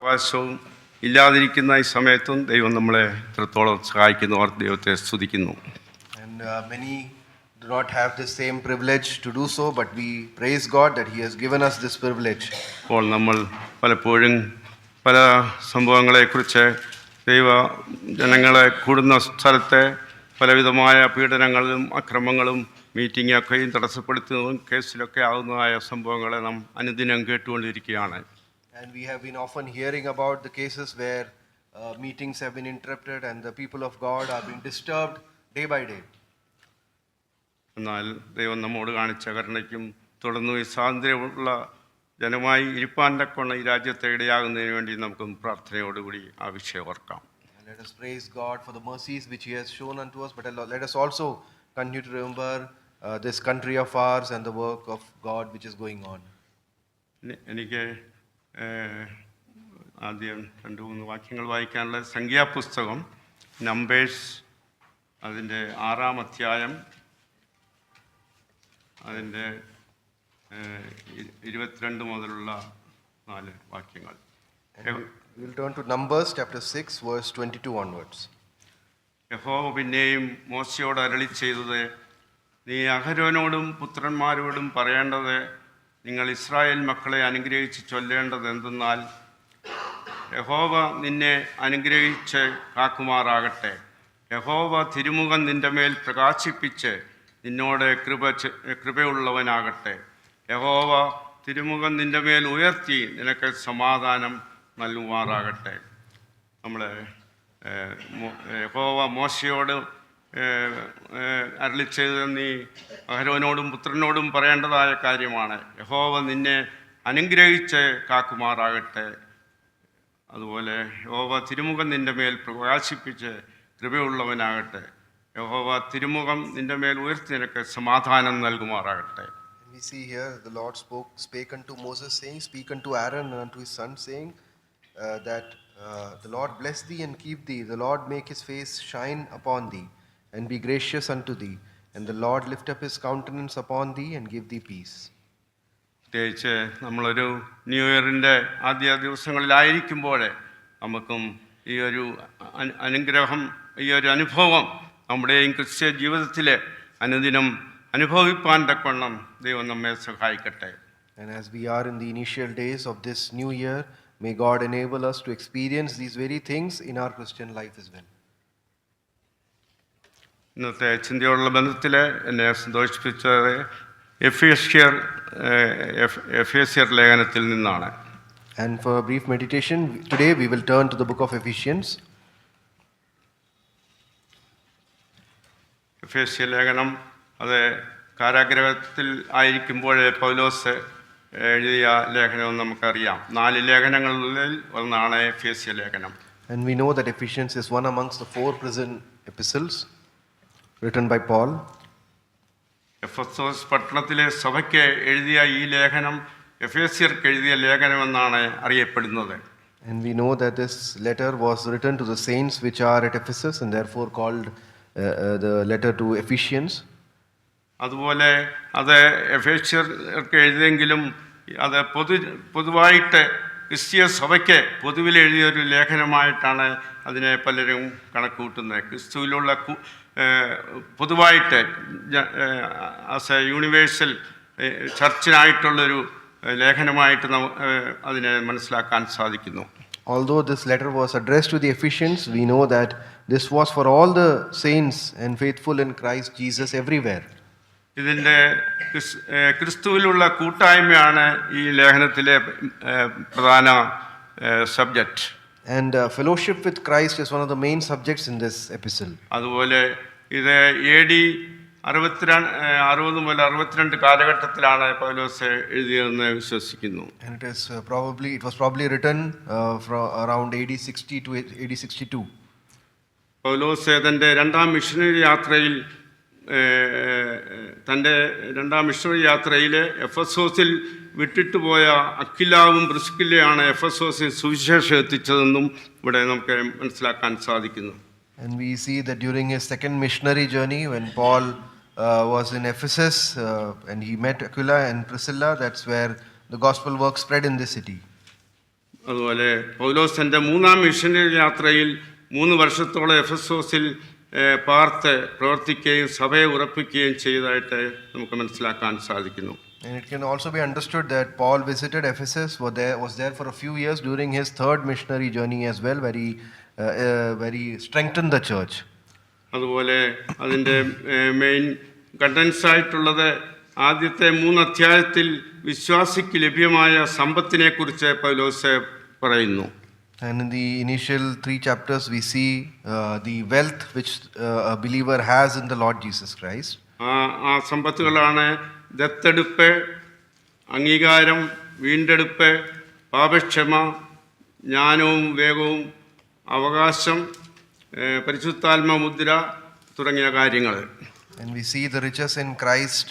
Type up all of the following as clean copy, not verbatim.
അവകാശവും ഇല്ലാതിരിക്കുന്ന ഈ സമയത്തും ദൈവം നമ്മളെ ഇത്രത്തോളം സഹായിക്കുന്നവർ ദൈവത്തെ സ്തുതിക്കുന്നു. And many do not have the same privilege to do so, but we praise God that He has given us this privilege. അപ്പോൾ നമ്മൾ പലപ്പോഴും പല സംഭവങ്ങളെക്കുറിച്ച് ദൈവ ജനങ്ങളെ കൂടുന്ന സ്ഥലത്തെ പലവിധമായ പീഡനങ്ങളും അക്രമങ്ങളും മീറ്റിങ്ങൊക്കെയും തടസ്സപ്പെടുത്തുന്നതും കേസിലൊക്കെ ആകുന്നതായ സംഭവങ്ങളെ നാം അനുദിനം കേട്ടുകൊണ്ടിരിക്കുകയാണ്. And we have been often hearing about the cases where meetings have been interrupted and the people of God are being disturbed day by day. എന്നാൽ ദൈവം നമ്മോട് കാണിച്ച കരുണയ്ക്കും തുടർന്ന് ഈ സ്വാതന്ത്ര്യമുള്ള ജനമായി ഇരിപ്പാൻ തക്കവണ്ണം ഈ രാജ്യത്തെ ഇടയാകുന്നതിന് വേണ്ടി നമുക്ക് പ്രാർത്ഥനയോടുകൂടി ആ വിഷയം ഓർക്കാം. Let us praise God for the mercies which He has shown unto us, but let us also continue to remember this country of ours and the work of God which is going on. എനിക്ക് ആദ്യം 2-3 വാക്യങ്ങൾ വായിക്കാനുള്ള സംഖ്യാപുസ്തകം numbers അതിൻ്റെ 6-ാം അധ്യായം അതിൻ്റെ 22 മുതലുള്ള 4 വാക്യങ്ങൾ. We will turn to Numbers chapter 6 verse 22 onwards. യഹോവ പിന്നെയും മോശയോട് അരുളി ചെയ്തത്, നീ അഹരോനോടും പുത്രന്മാരോടും പറയേണ്ടത്, നിങ്ങൾ ഇസ്രായേൽ മക്കളെ അനുഗ്രഹിച്ച് ചൊല്ലേണ്ടത് എന്തെന്നാൽ, യഹോവ നിന്നെ അനുഗ്രഹിച്ച് കാക്കുമാറാകട്ടെ. യഹോവ തിരുമുഖം നിന്റെ മേൽ പ്രകാശിപ്പിച്ച് നിന്നോട് കൃപയുള്ളവനാകട്ടെ. യഹോവ തിരുമുഖം നിന്റെ മേൽ ഉയർത്തി നിനക്ക് സമാധാനം നൽകുമാറാകട്ടെ. നമ്മൾ യഹോവ മോശയോട് അരുളി ചെയ്ത് നീ അഹരോനോടും പുത്രനോടും പറയേണ്ടതായ കാര്യമാണ്. യഹോവ നിന്നെ അനുഗ്രഹിച്ച് കാക്കുമാറാകട്ടെ. അതുപോലെ യഹോവ തിരുമുഖം നിന്റെ മേൽ പ്രകാശിപ്പിച്ച് കൃപയുള്ളവനാകട്ടെ. യഹോവ തിരുമുഖം നിന്റെ മേൽ ഉയർത്തി നിനക്ക് സമാധാനം നൽകുമാറാകട്ടെ. We see here the Lord spake unto Moses, saying, speak unto Aaron and unto his son, saying that the Lord bless thee and keep thee. The Lord make his face shine upon thee and be gracious unto thee. And the Lord lift up his countenance upon thee and give thee peace. പ്രത്യേകിച്ച് നമ്മളൊരു new ഇയറിൻ്റെ ആദ്യ ദിവസങ്ങളിലായിരിക്കുമ്പോൾ നമുക്കും ഈ ഒരു അനുഗ്രഹം, ഈ ഒരു അനുഭവം നമ്മുടെയും ക്രിസ്ത്യ ജീവിതത്തിൽ അനുദിനം അനുഭവിപ്പാൻ തക്കവണ്ണം ദൈവം നമ്മെ സഹായിക്കട്ടെ. And as we are in the initial days of this new year, may God enable us to experience these very things in our Christian life as well. ഇന്നത്തെ ചിന്തയോടുള്ള ബന്ധത്തിൽ എന്നെ സന്തോഷിപ്പിച്ചത് എഫേസ്യർ ലേഖനത്തിൽ നിന്നാണ്. And for a brief meditation, today we will turn to the book of Ephesians. എഫേസ്യ ലേഖനം അത് കാരാഗ്രഹത്തിൽ ആയിരിക്കുമ്പോൾ പൗലോസ് എഴുതിയ ലേഖനം നമുക്കറിയാം. 4 ലേഖനങ്ങളിൽ ഒന്നാണ് എഫേസ്യ ലേഖനം. And we know that Ephesians is one amongst the 4 prison epistles written by Paul. Ephesus പട്ടണത്തിലെ സഭയ്ക്ക് എഴുതിയ ഈ ലേഖനം എഫേസ്യർക്ക് എഴുതിയ ലേഖനമെന്നാണ് അറിയപ്പെടുന്നത്. And we know that this letter was written to the saints which are at Ephesus and therefore called the letter to Ephesians. അതുപോലെ അത് എഫേസ്യർക്ക് എഴുതിയെങ്കിലും അത് പൊതുവായിട്ട് ക്രിസ്തീയ സഭയ്ക്ക് പൊതുവിൽ എഴുതിയൊരു ലേഖനമായിട്ടാണ് അതിനെ പലരും കണക്കുകൂട്ടുന്നത്. ക്രിസ്തുവിലുള്ള പൊതുവായിട്ട് ആസ് എ യൂണിവേഴ്സൽ ചർച്ചിനായിട്ടുള്ളൊരു ലേഖനമായിട്ട് അതിനെ മനസ്സിലാക്കാൻ സാധിക്കുന്നു. Although this letter was addressed to the Ephesians, we know that this was for all the saints and faithful in Christ Jesus everywhere. ഇതിൻ്റെ ക്രിസ്തുവിലുള്ള കൂട്ടായ്മയാണ് ഈ ലേഖനത്തിലെ പ്രധാന subject. And fellowship with Christ is one of the main subjects in this epistle. അതുപോലെ ഇത് AD 60 മുതൽ 62 കാലഘട്ടത്തിലാണ് പൗലോസ് എഴുതിയതെന്ന് വിശ്വസിക്കുന്നു. And it was probably written from around AD 60 to AD 62. പൗലോസ് തൻ്റെ രണ്ടാം മിഷണറി യാത്രയിൽ എഫെസോസിൽ വിട്ടിട്ട് പോയ അക്വിലാവും പ്രിസ്കില്ലയാണ് എഫെസോസിൽ സുവിശേഷം എത്തിച്ചതെന്നും ഇവിടെ നമുക്ക് മനസ്സിലാക്കാൻ സാധിക്കുന്നു. And we see that during his second missionary journey, when Paul was in Ephesus and he met Aquila and Priscilla, that's where the gospel work spread in this city. അതുപോലെ പൗലോസ് തൻ്റെ മൂന്നാം മിഷനറി യാത്രയിൽ 3 വർഷത്തോളം എഫെസോസിൽ പാർത്ത് പ്രവർത്തിക്കുകയും സഭയെ ഉറപ്പിക്കുകയും ചെയ്തതായിട്ട് നമുക്ക് മനസ്സിലാക്കാൻ സാധിക്കുന്നു. And it can also be understood that Paul visited Ephesus, was there for a few years during his third missionary journey as well, where he strengthened the church. അതുപോലെ അതിൻ്റെ മെയിൻ കണ്ടൻസ് ആയിട്ടുള്ളത് ആദ്യത്തെ 3 അധ്യായത്തിൽ വിശ്വാസിക്ക് ലഭ്യമായ സമ്പത്തിനെക്കുറിച്ച് പൗലോസ് പറയുന്നു. And in the initial 3 chapters, we see the wealth which a believer has in the Lord Jesus Christ. ആ സമ്പത്തുകളാണ് ദത്തെടുപ്പ്, അംഗീകാരം, വീണ്ടെടുപ്പ്, പാപക്ഷമ, ജ്ഞാനവും വേഗവും, അവകാശം, പരിശുദ്ധാത്മ മുദ്ര തുടങ്ങിയ കാര്യങ്ങൾ. And we see the riches in Christ,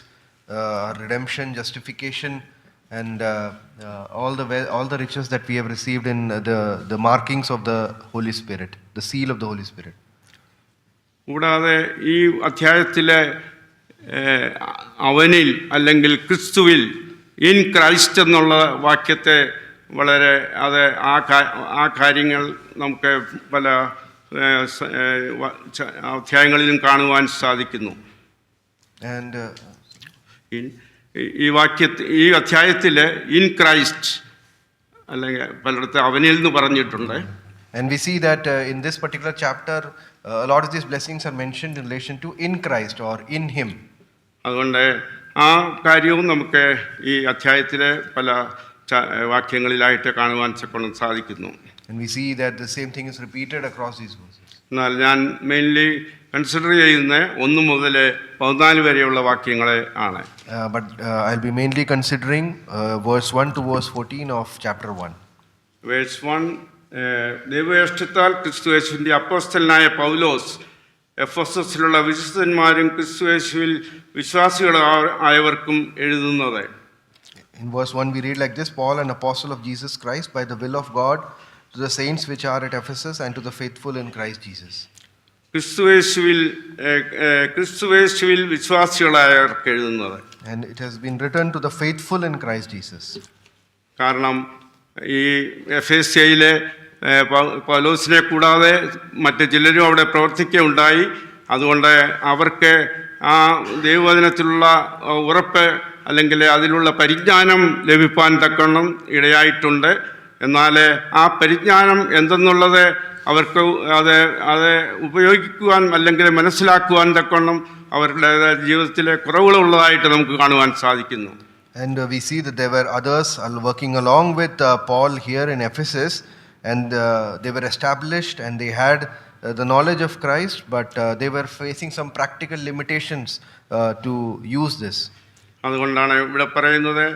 redemption, justification, and all the riches that we have received in the markings of the Holy Spirit, the seal of the Holy Spirit. കൂടാതെ ഈ അധ്യായത്തിലെ അവനിൽ അല്ലെങ്കിൽ ക്രിസ്തുവിൽ, ഇൻ ക്രൈസ്റ്റ് എന്നുള്ള വാക്യത്തെ വളരെ ആ കാര്യങ്ങൾ നമുക്ക് പല അധ്യായങ്ങളിലും കാണുവാൻ സാധിക്കുന്നു. And ഈ അധ്യായത്തിൽ ഇൻ ക്രൈസ്റ്റ് അല്ലെങ്കിൽ പലയിടത്ത് അവനിൽ എന്ന് പറഞ്ഞിട്ടുണ്ട്. And we see that in this particular chapter, a lot of these blessings are mentioned in relation to in Christ or in Him. അതുകൊണ്ട് ആ കാര്യവും നമുക്ക് ഈ അധ്യായത്തിലെ പല വാക്യങ്ങളിലായിട്ട് കാണുവാൻ സാധിക്കുന്നു. And we see that the same thing is repeated across these verses. എന്നാൽ ഞാൻ മെയിൻലി കൺസിഡർ ചെയ്യുന്ന 1 മുതൽ 14 വരെയുള്ള വാക്യങ്ങളെ ആണ്. But I'll be mainly considering verse 1 to verse 14 of chapter 1. Verse 1, ദൈവയിഷ്ടത്താൽ ക്രിസ്തുയേശുവിൻ്റെ അപ്പോസ്തലനായ പൗലോസ് എഫെസസിലുള്ള വിശുദ്ധന്മാരും ക്രിസ്തുയേശുവിൽ വിശ്വാസികളായവർക്കും എഴുതുന്നത്. In verse 1 we read like this: Paul, an apostle of Jesus Christ, by the will of God, to the saints which are at Ephesus and to the faithful in Christ Jesus. ക്രിസ്തുയേശുവിൽ വിശ്വാസികളായവർക്ക് എഴുതുന്നത്. And it has been written to the faithful in Christ Jesus. കാരണം ഈ എഫേസ്യയിലെ പൗലോസിനെ കൂടാതെ മറ്റ് ചിലരും അവിടെ പ്രവർത്തിക്കുകയുണ്ടായി. അതുകൊണ്ട് അവർക്ക് ആ ദൈവവചനത്തിലുള്ള ഉറപ്പ് അല്ലെങ്കിൽ അതിലുള്ള പരിജ്ഞാനം ലഭിപ്പാൻ തക്കവണ്ണം ഇടയായിട്ടുണ്ട്. എന്നാൽ ആ പരിജ്ഞാനം എന്തെന്നുള്ളത് അവർക്ക് അത് ഉപയോഗിക്കുവാൻ അല്ലെങ്കിൽ മനസ്സിലാക്കുവാൻ തക്കവണ്ണം അവരുടെ ജീവിതത്തിലെ കുറവുകളുള്ളതായിട്ട് നമുക്ക് കാണുവാൻ സാധിക്കുന്നു. And we see that there were others working along with Paul here in Ephesus, and they were established and they had the knowledge of Christ, but they were facing some practical limitations to use this. അതുകൊണ്ടാണ് ഇവിടെ പറയുന്നത്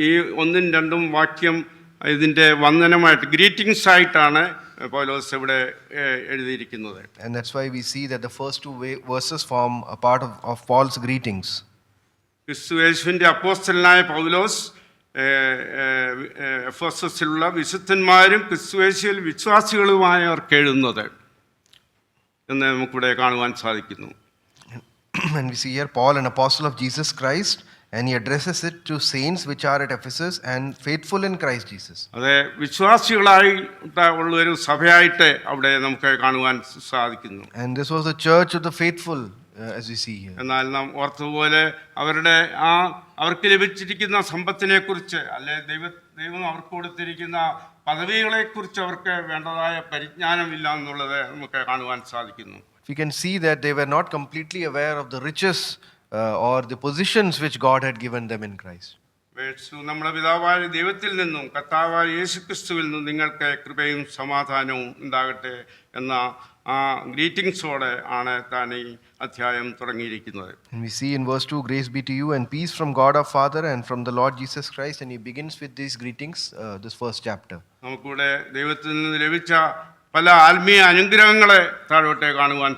ഈ 1-2 വാക്യം ഇതിൻ്റെ വന്ദനമായിട്ട് greetings ആയിട്ടാണ് പൗലോസ് ഇവിടെ എഴുതിയിരിക്കുന്നത്. And that's why we see that the first 2 verses form a part of Paul's greetings. ക്രിസ്തുയേശുവിൻ്റെ അപ്പോസ്തലനായ പൗലോസ് എഫെസസിലുള്ള വിശുദ്ധന്മാരും ക്രിസ്തുയേശുവിൽ വിശ്വാസികളുമായവർക്ക് എഴുതുന്നത് എന്ന് നമുക്കിവിടെ കാണുവാൻ സാധിക്കുന്നു. And we see here Paul, an apostle of Jesus Christ, and he addresses it to saints which are at Ephesus and faithful in Christ Jesus. അതെ, വിശ്വാസികളായി ഉള്ളൊരു സഭയായിട്ട് അവിടെ നമുക്ക് കാണുവാൻ സാധിക്കുന്നു. And this was the church of the faithful, as we see here. എന്നാൽ നാം ഓർത്തതുപോലെ അവർക്ക് ലഭിച്ചിരിക്കുന്ന സമ്പത്തിനെക്കുറിച്ച് അല്ലെ ദൈവം അവർക്ക് കൊടുത്തിരിക്കുന്ന പദവികളെക്കുറിച്ച് അവർക്ക് വേണ്ടതായ പരിജ്ഞാനമില്ല എന്നുള്ളത് നമുക്ക് കാണുവാൻ സാധിക്കുന്നു. We can see that they were not completely aware of the riches or the positions which God had given them in Christ. നമ്മുടെ പിതാവായ ദൈവത്തിൽ നിന്നും കർത്താവായ യേശുക്രിസ്തുവിൽ നിന്നും നിങ്ങൾക്ക് കൃപയും സമാധാനവും ഉണ്ടാകട്ടെ എന്ന ആ ഗ്രീറ്റിംഗ്സോടെ ആണ് താൻ ഈ അധ്യായം തുടങ്ങിയിരിക്കുന്നത്. And we see in verse 2, grace be to you and peace from God our Father and from the Lord Jesus Christ, and he begins with these greetings, this first chapter. നമുക്കിവിടെ ദൈവത്തിൽ നിന്ന് ലഭിച്ച പല ആത്മീയ അനുഗ്രഹങ്ങളെ താഴോട്ടെ കാണുവാൻ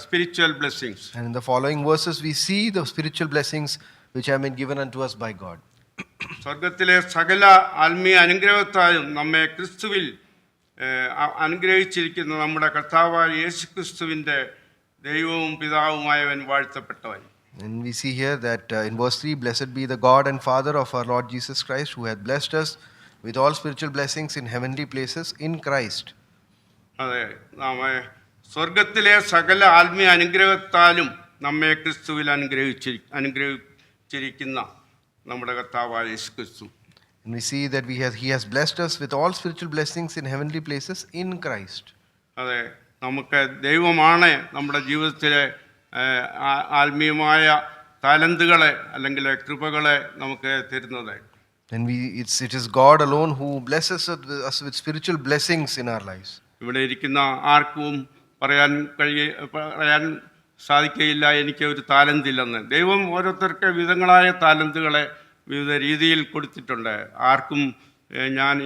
spiritual blessings. And in the following verses we see the spiritual blessings which have been given unto us by God. സ്വർഗത്തിലെ സകല ആത്മീയ അനുഗ്രഹത്താലും നമ്മെ ക്രിസ്തുവിൽ അനുഗ്രഹിച്ചിരിക്കുന്ന നമ്മുടെ കർത്താവായ യേശുക്രിസ്തുവിൻ്റെ ദൈവവും പിതാവുമായവൻ വാഴ്ത്തപ്പെട്ടവൻ. And we see here that in verse 3, blessed be the God and Father of our Lord Jesus Christ, who hath blessed us with all spiritual blessings in heavenly places in Christ. അതെ, നാം സ്വർഗത്തിലെ സകല ആത്മീയ അനുഗ്രഹത്താലും നമ്മെ ക്രിസ്തുവിൽ അനുഗ്രഹിച്ചിരിക്കുന്ന നമ്മുടെ കർത്താവായ യേശു ക്രിസ്തു. And we see that he has blessed us with all spiritual blessings in heavenly places in Christ. അതെ, നമുക്ക് ദൈവമാണ് നമ്മുടെ ജീവിതത്തിലെ ആത്മീയമായ താലന്തുകളെ അല്ലെങ്കിൽ കൃപകളെ നമുക്ക് തരുന്നത്. And it is God alone who blesses us with spiritual blessings in our lives. ഇവിടെ ഇരിക്കുന്ന ആർക്കും പറയാൻ സാധിക്കുകയില്ല എനിക്ക് ഒരു താലന്തില്ലെന്ന്. ദൈവം ഓരോരുത്തർക്ക് വിധങ്ങളായ താലന്തുകളെ വിവിധ രീതിയിൽ കൊടുത്തിട്ടുണ്ട്. ആർക്കും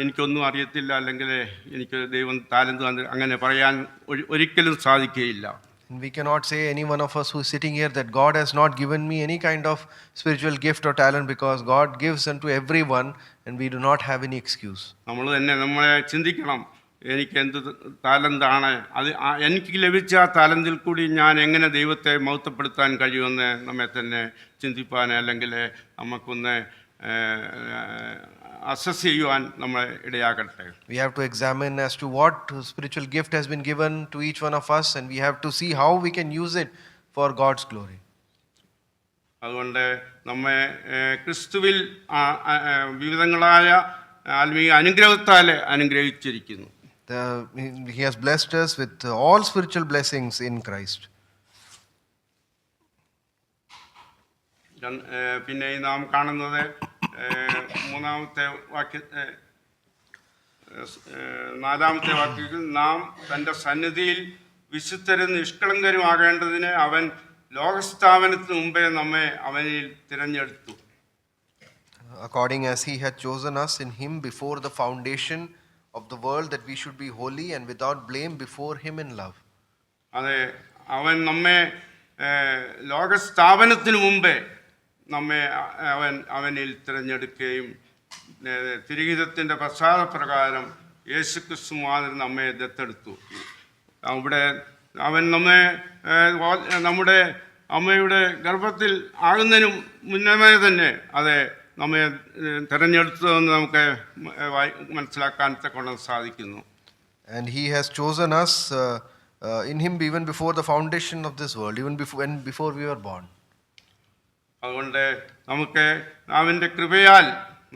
എനിക്കൊന്നും അറിയത്തില്ല അല്ലെങ്കിൽ എനിക്ക് ദൈവം താലന്ത് അങ്ങനെ പറയാൻ ഒരിക്കലും സാധിക്കുകയില്ല. And we cannot say, any one of us who is sitting here, that God has not given me any kind of spiritual gift or talent, because God gives unto everyone and we do not have any excuse. നമ്മളെ ചിന്തിക്കണം, എനിക്ക് എന്ത് താലന്താണ്, അത് എനിക്ക് ലഭിച്ച ആ താലന്തിൽ കൂടി ഞാൻ എങ്ങനെ ദൈവത്തെ മഹത്വപ്പെടുത്താൻ കഴിയുമെന്ന് നമ്മെ തന്നെ ചിന്തിപ്പാൻ അല്ലെങ്കിൽ നമുക്കൊന്ന് അസസ് ചെയ്യുവാൻ നമ്മളെ ഇടയാകട്ടെ. We have to examine as to what spiritual gift has been given to each one of us, and we have to see how we can use it for God's glory. അതുകൊണ്ട് നമ്മെ ക്രിസ്തുവിൽ വിവിധങ്ങളായ ആത്മീയ അനുഗ്രഹത്താൽ അനുഗ്രഹിച്ചിരിക്കുന്നു. He has blessed us with all spiritual blessings in Christ. പിന്നെ നാം കാണുന്നത് നാലാമത്തെ വാക്യത്തിൽ നാം തൻ്റെ സന്നിധിയിൽ വിശുദ്ധരും നിഷ്കളങ്കരുമാകേണ്ടതിന് അവൻ ലോകസ്ഥാപനത്തിന് മുമ്പേ നമ്മെ അവനിൽ തിരഞ്ഞെടുത്തു. According as he had chosen us in him before the foundation of the world, that we should be holy and without blame before him in love. അതെ, അവൻ നമ്മെ ലോകസ്ഥാപനത്തിന് മുമ്പേ നമ്മെ അവനിൽ തിരഞ്ഞെടുക്കുകയും തിരുഹിതത്തിൻ്റെ പശ്ചാത്തലപ്രകാരം യേശുക്രിസ്തു മാതിരി നമ്മെ ദത്തെടുത്തു. അവിടെ അവൻ നമ്മെ നമ്മുടെ അമ്മയുടെ ഗർഭത്തിൽ ആകുന്നതിനും മുന്നമേ തന്നെ അതെ നമ്മെ തിരഞ്ഞെടുത്തതെന്ന് നമുക്ക് മനസ്സിലാക്കാൻ തക്കവണ്ണം സാധിക്കുന്നു. And he has chosen us in him even before the foundation of this world, even before we were born. അതുകൊണ്ട് നമുക്ക് അവൻ്റെ കൃപയാൽ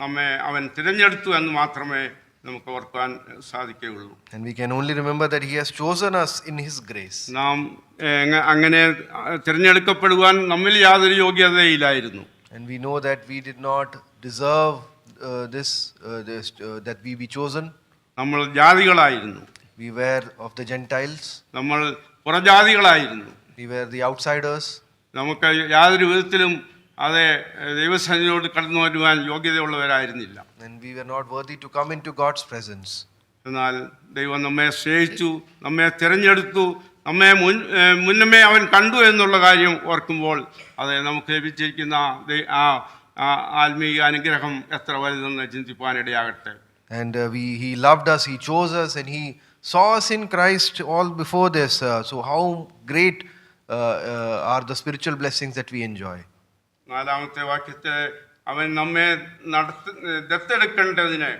നമ്മെ അവൻ തിരഞ്ഞെടുത്തു എന്ന് മാത്രമേ നമുക്ക് ഓർക്കാൻ സാധിക്കുകയുള്ളൂ. And we can only remember that he has chosen us in his grace. നാം അങ്ങനെ തിരഞ്ഞെടുക്കപ്പെടുവാൻ നമ്മിൽ യാതൊരു യോഗ്യതയില്ലായിരുന്നു. And we know that we did not deserve that we be chosen. നമ്മൾ ജാതികളായിരുന്നു. We were of the Gentiles. നമ്മൾ പുറജാതികളായിരുന്നു. We were the outsiders. നമുക്ക് യാതൊരു വിധത്തിലും അതെ ദൈവസന്നിധിയോട് കടന്നു വരുവാൻ യോഗ്യതയുള്ളവരായിരുന്നില്ല. And we were not worthy to come into God's presence. എന്നാൽ ദൈവം നമ്മെ സ്നേഹിച്ചു, നമ്മെ തിരഞ്ഞെടുത്തു, നമ്മെ മുന്നമേ അവൻ കണ്ടു എന്നുള്ള കാര്യം ഓർക്കുമ്പോൾ അതെ നമുക്ക് ലഭിച്ചിരിക്കുന്ന ആ ആത്മീയ അനുഗ്രഹം എത്ര വലുതെന്ന് ചിന്തിപ്പാനിടയാകട്ടെ. And he loved us, he chose us, and he saw us in Christ all before this. So how great are the spiritual blessings that we enjoy. നാലാമത്തെ വാക്യത്തെ അവൻ നമ്മെ ദത്തെടുക്കേണ്ടതിന്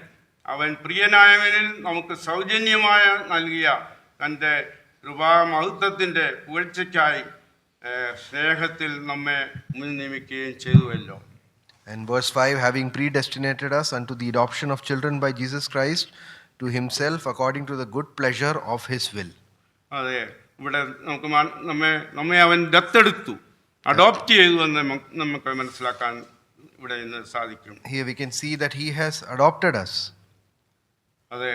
അവൻ പ്രിയനായവനിൽ നമുക്ക് സൗജന്യമായ നൽകിയ തൻ്റെ കൃപാമഹത്വത്തിൻ്റെ പുകഴ്ചയ്ക്കായി സ്നേഹത്തിൽ നമ്മെ മുൻനിയമിക്കുകയും ചെയ്തുവല്ലോ. And verse 5, having predestinated us unto the adoption of children by Jesus Christ to himself according to the good pleasure of his will. അതെ, ഇവിടെ നമുക്ക് നമ്മെ അവൻ ദത്തെടുത്തു, അഡോപ്റ്റ് ചെയ്തു എന്ന് നമുക്ക് മനസ്സിലാക്കാൻ ഇവിടെ ഇന്ന് സാധിക്കും. Here we can see that he has adopted us. അതെ,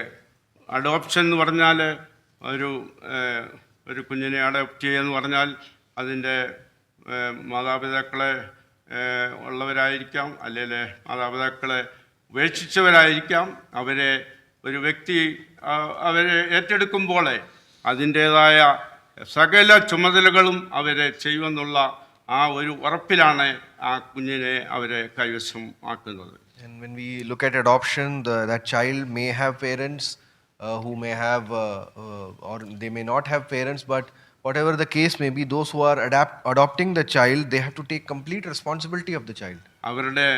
അഡോപ്ഷൻ എന്ന് പറഞ്ഞാൽ ഒരു കുഞ്ഞിനെ അഡോപ്റ്റ് ചെയ്യുക പറഞ്ഞാൽ അതിൻ്റെ മാതാപിതാക്കളെ ഉള്ളവരായിരിക്കാം, അല്ലെങ്കിൽ മാതാപിതാക്കളെ ഉപേക്ഷിച്ചവരായിരിക്കാം. അവരെ ഒരു വ്യക്തി അവരെ ഏറ്റെടുക്കുമ്പോൾ അതിൻ്റേതായ സകല ചുമതലകളും അവരെ ചെയ്യുമെന്നുള്ള ആ ഒരു ഉറപ്പിലാണ് ആ കുഞ്ഞിനെ അവരെ കൈവശം ആക്കുന്നത്. And when we look at adoption, that child may have parents who may have or they may not have parents, but whatever the case may be, those who are adopting the child, they have to take complete responsibility of the child. അവരുടെ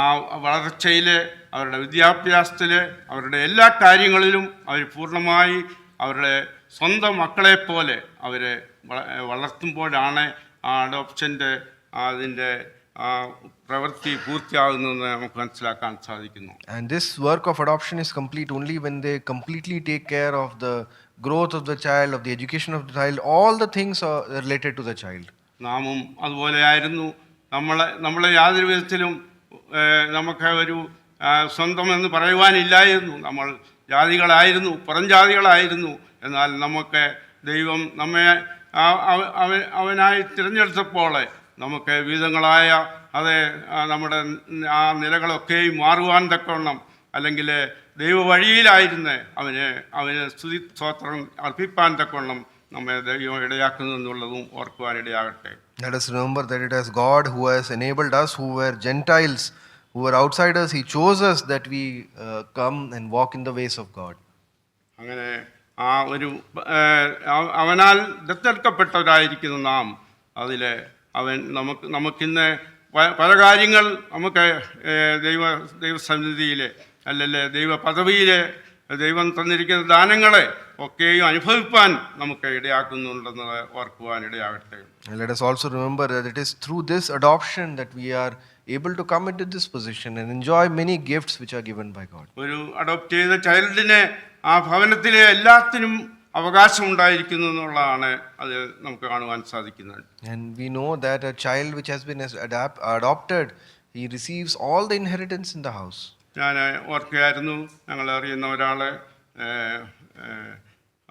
ആ വളർച്ചയിൽ, അവരുടെ വിദ്യാഭ്യാസത്തിൽ, അവരുടെ എല്ലാ കാര്യങ്ങളിലും അവർ പൂർണ്ണമായി അവരുടെ സ്വന്തം മക്കളെപ്പോലെ അവരെ വളർത്തുമ്പോഴാണ് ആ അഡോപ്ഷൻ്റെ അതിൻ്റെ പ്രവൃത്തി പൂർത്തിയാകുന്നതെന്ന് നമുക്ക് മനസ്സിലാക്കാൻ സാധിക്കുന്നു. And this work of adoption is complete only when they completely take care of the growth of the child, of the education of the child, all the things are related to the child. നാമും അതുപോലെയായിരുന്നു. നമ്മളെ യാതൊരു വിധത്തിലും നമുക്ക് ഒരു സ്വന്തം എന്ന് പറയുവാനില്ലായിരുന്നു. നമ്മൾ ജാതികളായിരുന്നു, പുറം ജാതികളായിരുന്നു. എന്നാൽ നമുക്ക് ദൈവം നമ്മെ അവനായി തിരഞ്ഞെടുത്തപ്പോൾ നമുക്ക് വിവിധങ്ങളായ നമ്മുടെ ആ നിലകളൊക്കെയും മാറുവാൻ തക്കവണ്ണം, അല്ലെങ്കിൽ ദൈവ വഴിയിലായിരുന്ന് അവന് സ്തുതി സ്തോത്രം അർപ്പിപ്പാൻ തക്കവണ്ണം നമ്മെ ദൈവം ഇടയാക്കുന്നു എന്നുള്ളതും ഓർക്കുവാനിടയാകട്ടെ. Let us remember that it is God who has enabled us, who were Gentiles, who were outsiders. He chose us that we come and walk in the ways of God. അങ്ങനെ ആ ഒരു അവനാൽ ദത്തെടുക്കപ്പെട്ടവരായിരിക്കുന്ന നാം അതിൽ നമുക്കിന്ന് പല കാര്യങ്ങൾ നമുക്ക് ദൈവസന്നിധിയിൽ അല്ലെങ്കിൽ ദൈവ പദവിയിൽ ദൈവം തന്നിരിക്കുന്ന ദാനങ്ങളെ ഒക്കെയും അനുഭവിപ്പാൻ നമുക്ക് ഇടയാക്കുന്നുണ്ടെന്നത് ഓർക്കുവാൻ ഇടയാകട്ടെ. Let us also remember that it is through this adoption that we are able to come into this position and enjoy many gifts which are given by God. ഒരു അഡോപ്റ്റ് ചെയ്ത ചൈൽഡിനെ ആ ഭവനത്തിലെ എല്ലാത്തിനും അവകാശം ഉണ്ടായിരിക്കുന്നു എന്നുള്ളതാണ് അത് നമുക്ക് കാണുവാൻ സാധിക്കുന്നത്. And we know that a child which has been adopted, he receives all the inheritance in the house. ഞാൻ ഓർക്കുകയായിരുന്നു, ഞങ്ങൾ അറിയുന്ന ഒരാൾ,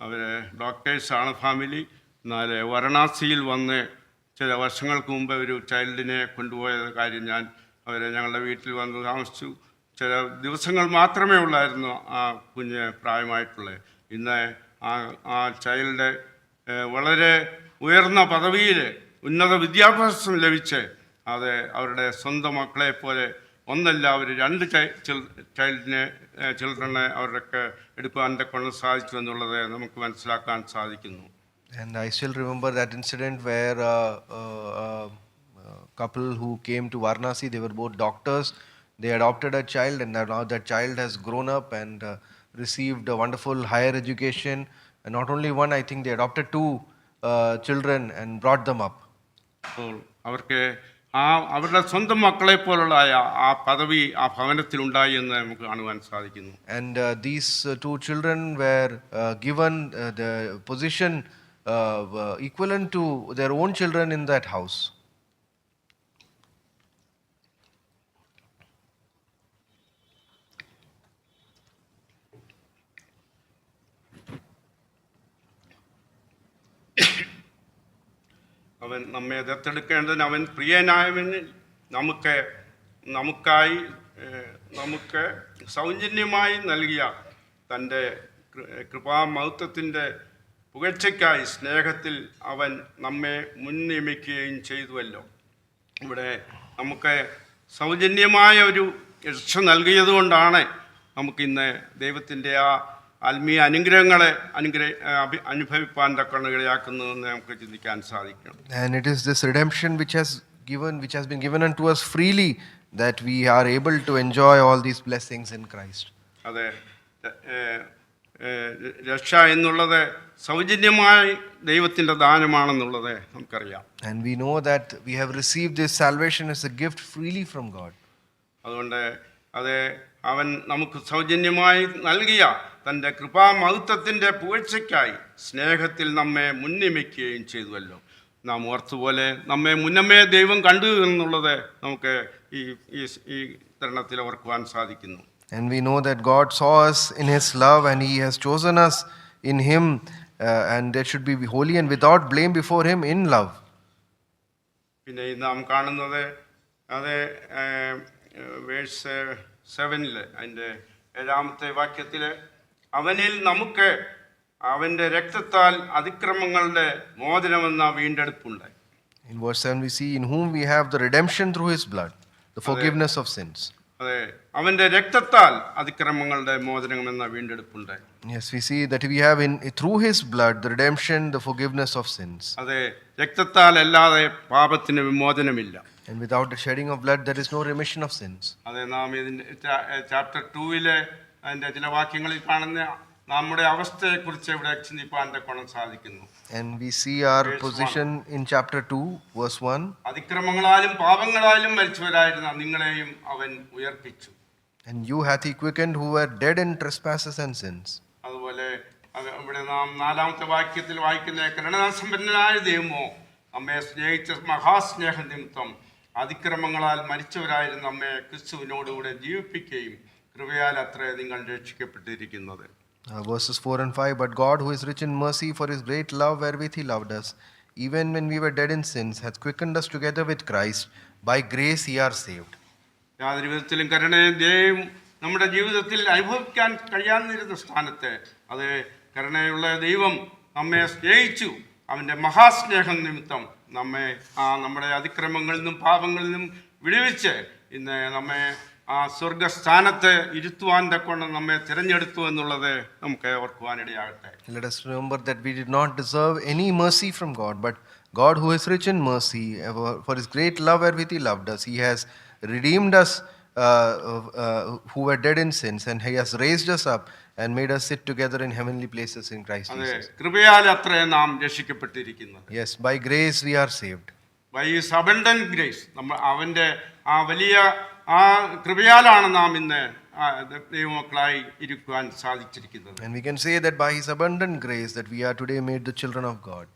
അവർ ഡോക്ടേഴ്സാണ് ഫാമിലി. എന്നാൽ വാരണാസിയിൽ വന്ന് ചില വർഷങ്ങൾക്ക് മുമ്പ് ഒരു ചൈൽഡിനെ കൊണ്ടുപോയ കാര്യം ഞങ്ങളുടെ വീട്ടിൽ വന്ന് താമസിച്ചു. ചില ദിവസങ്ങൾ മാത്രമേ ഉള്ളായിരുന്നു ആ കുഞ്ഞ് പ്രായമായിട്ടുള്ളത്. ഇന്ന് ആ ചൈൽഡ് വളരെ ഉയർന്ന പദവിയിൽ ഉന്നത വിദ്യാഭ്യാസം ലഭിച്ച് അവരുടെ സ്വന്തം മക്കളെപ്പോലെ ഒന്നല്ല, അവർ 2 ചിൽഡ്രനെ അവരൊക്കെ എടുക്കുവാൻ കൊണ്ട് സാധിച്ചു എന്നുള്ളത് നമുക്ക് മനസ്സിലാക്കാൻ സാധിക്കുന്നു. And I still remember that incident where a couple who came to Varanasi, they were both doctors. They adopted a child, and now that child has grown up and received a wonderful higher education. And not only one, I think they adopted 2 children and brought them up. അപ്പോൾ അവർക്ക് അവരുടെ സ്വന്തം മക്കളെ പോലുള്ള ആ പദവി ആ ഭവനത്തിലുണ്ടായി എന്ന് നമുക്ക് കാണുവാൻ സാധിക്കുന്നു. And these 2 children were given the position equivalent to their own children in that house. അവൻ നമ്മെ ദത്തെടുക്കേണ്ടതിന് അവൻ പ്രിയനായവന് നമുക്ക് സൗജന്യമായി നൽകിയ തൻ്റെ കൃപാമഹത്വത്തിൻ്റെ പുകഴ്ചയ്ക്കായി സ്നേഹത്തിൽ അവൻ നമ്മെ മുൻനിയമിക്കുകയും ചെയ്തുവല്ലോ. ഇവിടെ നമുക്ക് സൗജന്യമായ ഒരു രക്ഷ നൽകിയതുകൊണ്ടാണ് നമുക്കിന്ന് ദൈവത്തിൻ്റെ ആ ആത്മീയ അനുഗ്രഹങ്ങളെ അനുഭവിപ്പാൻ തക്കണിടയാക്കുന്നതെന്ന് നമുക്ക് ചിന്തിക്കാൻ സാധിക്കണം. And it is this redemption which has been given unto us freely, that we are able to enjoy all these blessings in Christ. അതെ, രക്ഷ എന്നുള്ളത് സൗജന്യമായി ദൈവത്തിൻ്റെ ദാനമാണെന്നുള്ളത് നമുക്കറിയാം. And we know that we have received this salvation as a gift freely from God. അതുകൊണ്ട് അവൻ നമുക്ക് സൗജന്യമായി നൽകിയ തൻ്റെ കൃപാമഹത്വത്തിൻ്റെ പുകഴ്ചയ്ക്കായി സ്നേഹത്തിൽ നമ്മെ മുൻനിയമിക്കുകയും ചെയ്തുവല്ലോ. നാം ഓർത്തുപോലെ നമ്മെ മുന്നമേ ദൈവം കണ്ടു എന്നുള്ളത് നമുക്ക് ഈ തരുണത്തിൽ ഓർക്കുവാൻ സാധിക്കുന്നു. And we know that God saw us in His love, and He has chosen us in Him, and that should be holy and without blame before Him in love. പിന്നെ നാം കാണുന്നത് വേഴ്സ് 7 അതിൻ്റെ 7ാമത്തെ വാക്യത്തിൽ അവനിൽ നമുക്ക് അവൻ്റെ രക്തത്താൽ അതിക്രമങ്ങളുടെ മോചനമെന്ന വീണ്ടെടുപ്പുണ്ട്. In verse 7 we see, in whom we have the redemption through His blood, the forgiveness of sins. അതെ, അവൻ്റെ രക്തത്താൽ അതിക്രമങ്ങളുടെ മോചനം എന്ന വീണ്ടെടുപ്പുണ്ട്. Yes, we see that we have through his blood the redemption, the forgiveness of sins. അതെ, രക്തത്താൽ അല്ലാതെ പാപത്തിന് വിമോചനമില്ല. And without the shedding of blood, there is no remission of sins. അതെ, നാം ഇതിൻ്റെ ചാപ്റ്റർ 2 അതിൻ്റെ ചില വാക്യങ്ങളിൽ കാണുന്ന നമ്മുടെ അവസ്ഥയെക്കുറിച്ച് ഇവിടെ ചിന്തിപ്പാൻ തക്കോണം സാധിക്കുന്നു. And we see our position in chapter 2, verse 1. അതിക്രമങ്ങളാലും പാപങ്ങളാലും മരിച്ചവരായിരുന്ന നിങ്ങളെയും അവൻ ഉയർപ്പിച്ചു. And you hath he quickened who were dead in trespasses and sins. അതുപോലെ ഇവിടെ നാം 4-ാമത്തെ വാക്യത്തിൽ വായിക്കുന്ന കരുണാസമ്പന്നനായ ദൈവമോ നമ്മെ സ്നേഹിച്ച മഹാസ്നേഹ നിമിത്തം അതിക്രമങ്ങളാൽ മരിച്ചവരായിരുന്ന നമ്മെ ക്രിസ്തുവിനോടുകൂടെ ജീവിപ്പിക്കുകയും കൃപയാൽ അത്രേ നിങ്ങൾ രക്ഷിക്കപ്പെട്ടിരിക്കുന്നത്. Verses 4 and 5. But God, who is rich in mercy, for his great love wherewith he loved us, even when we were dead in sins, hath quickened us together with Christ. By grace ye are saved. യാതൊരു വിധത്തിലും കരുണയും ദയയും നമ്മുടെ ജീവിതത്തിൽ അനുഭവിക്കാൻ കഴിയാതിരുന്ന സ്ഥാനത്ത് അത് കരുണയുള്ള ദൈവം നമ്മെ സ്നേഹിച്ചു. അവൻ്റെ മഹാസ്നേഹം നിമിത്തം നമ്മെ നമ്മുടെ അതിക്രമങ്ങളിൽ നിന്നും പാപങ്ങളിൽ നിന്നും വിടുവിച്ച് ഇന്ന് നമ്മെ ആ സ്വർഗസ്ഥാനത്ത് ഇരുത്തുവാൻ തക്കൊണ്ട് നമ്മെ തിരഞ്ഞെടുത്തു എന്നുള്ളത് നമുക്ക് ഓർക്കുവാനിടയാകട്ടെ. Let us remember that we did not deserve any mercy from God, but God, who is rich in mercy, for his great love wherewith he loved us, he has redeemed us who were dead in sins, and he has raised us up and made us sit together in heavenly places in Christ Jesus. കൃപയാൽ അത്രേ നാം രക്ഷിക്കപ്പെട്ടിരിക്കുന്നത്. Yes, by grace we are saved. By his abundant grace, നമ്മൾ അവൻ്റെ ആ വലിയ ആ കൃപയാലാണ് നാം ഇന്ന് ദൈവമക്കളായി ഇരിക്കുവാൻ സാധിച്ചിരിക്കുന്നത്. And we can say that by his abundant grace that we are today made the children of God.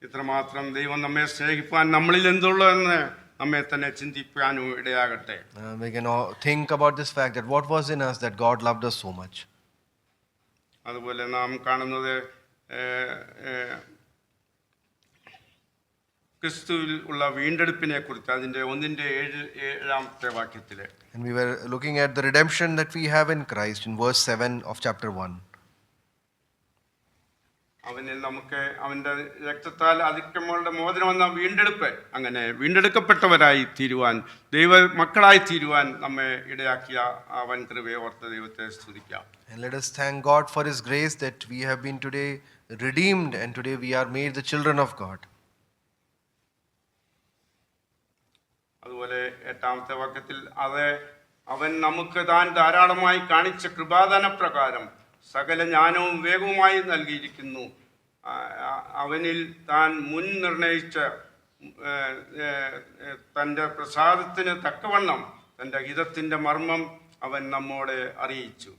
ഇത്രമാത്രം ദൈവം നമ്മെ സ്നേഹിപ്പാൻ നമ്മളിൽ എന്തുള്ളതെന്ന് നമ്മെ തന്നെ ചിന്തിക്കാനും ഇടയാകട്ടെ. We can think about this fact that what was in us that God loved us so much. അതുപോലെ നാം കാണുന്നത് ക്രിസ്തുവിൽ ഉള്ള വീണ്ടെടുപ്പിനെ കുറിച്ച് അതിൻ്റെ 1:7 വാക്യത്തിൽ. And we were looking at the redemption that we have in Christ in verse 7 of chapter 1. അവനിൽ നമുക്ക് അവൻ്റെ രക്തത്താൽ അതിക്രമങ്ങളുടെ മോചനം എന്ന വീണ്ടെടുപ്പ്, അങ്ങനെ വീണ്ടെടുക്കപ്പെട്ടവരായി തീരുവാൻ ദൈവ മക്കളായി തീരുവാൻ നമ്മെ ഇടയാക്കിയ അവൻ കൃപയെ ഓർത്ത് ദൈവത്തെ സ്തുതിക്കാം. And let us thank God for his grace that we have been today redeemed and today we are made the children of God. അതുപോലെ 8-ാമത്തെ വാക്യത്തിൽ അവൻ നമുക്ക് താൻ ധാരാളമായി കാണിച്ച കൃപാദാന പ്രകാരം സകല ജ്ഞാനവും വേഗവുമായി നൽകിയിരിക്കുന്നു. അവനിൽ താൻ മുൻ നിർണയിച്ച തൻ്റെ പ്രസാദത്തിന് തക്കവണ്ണം തൻ്റെ ഹിതത്തിൻ്റെ മർമ്മം അവൻ നമ്മോട് അറിയിച്ചു.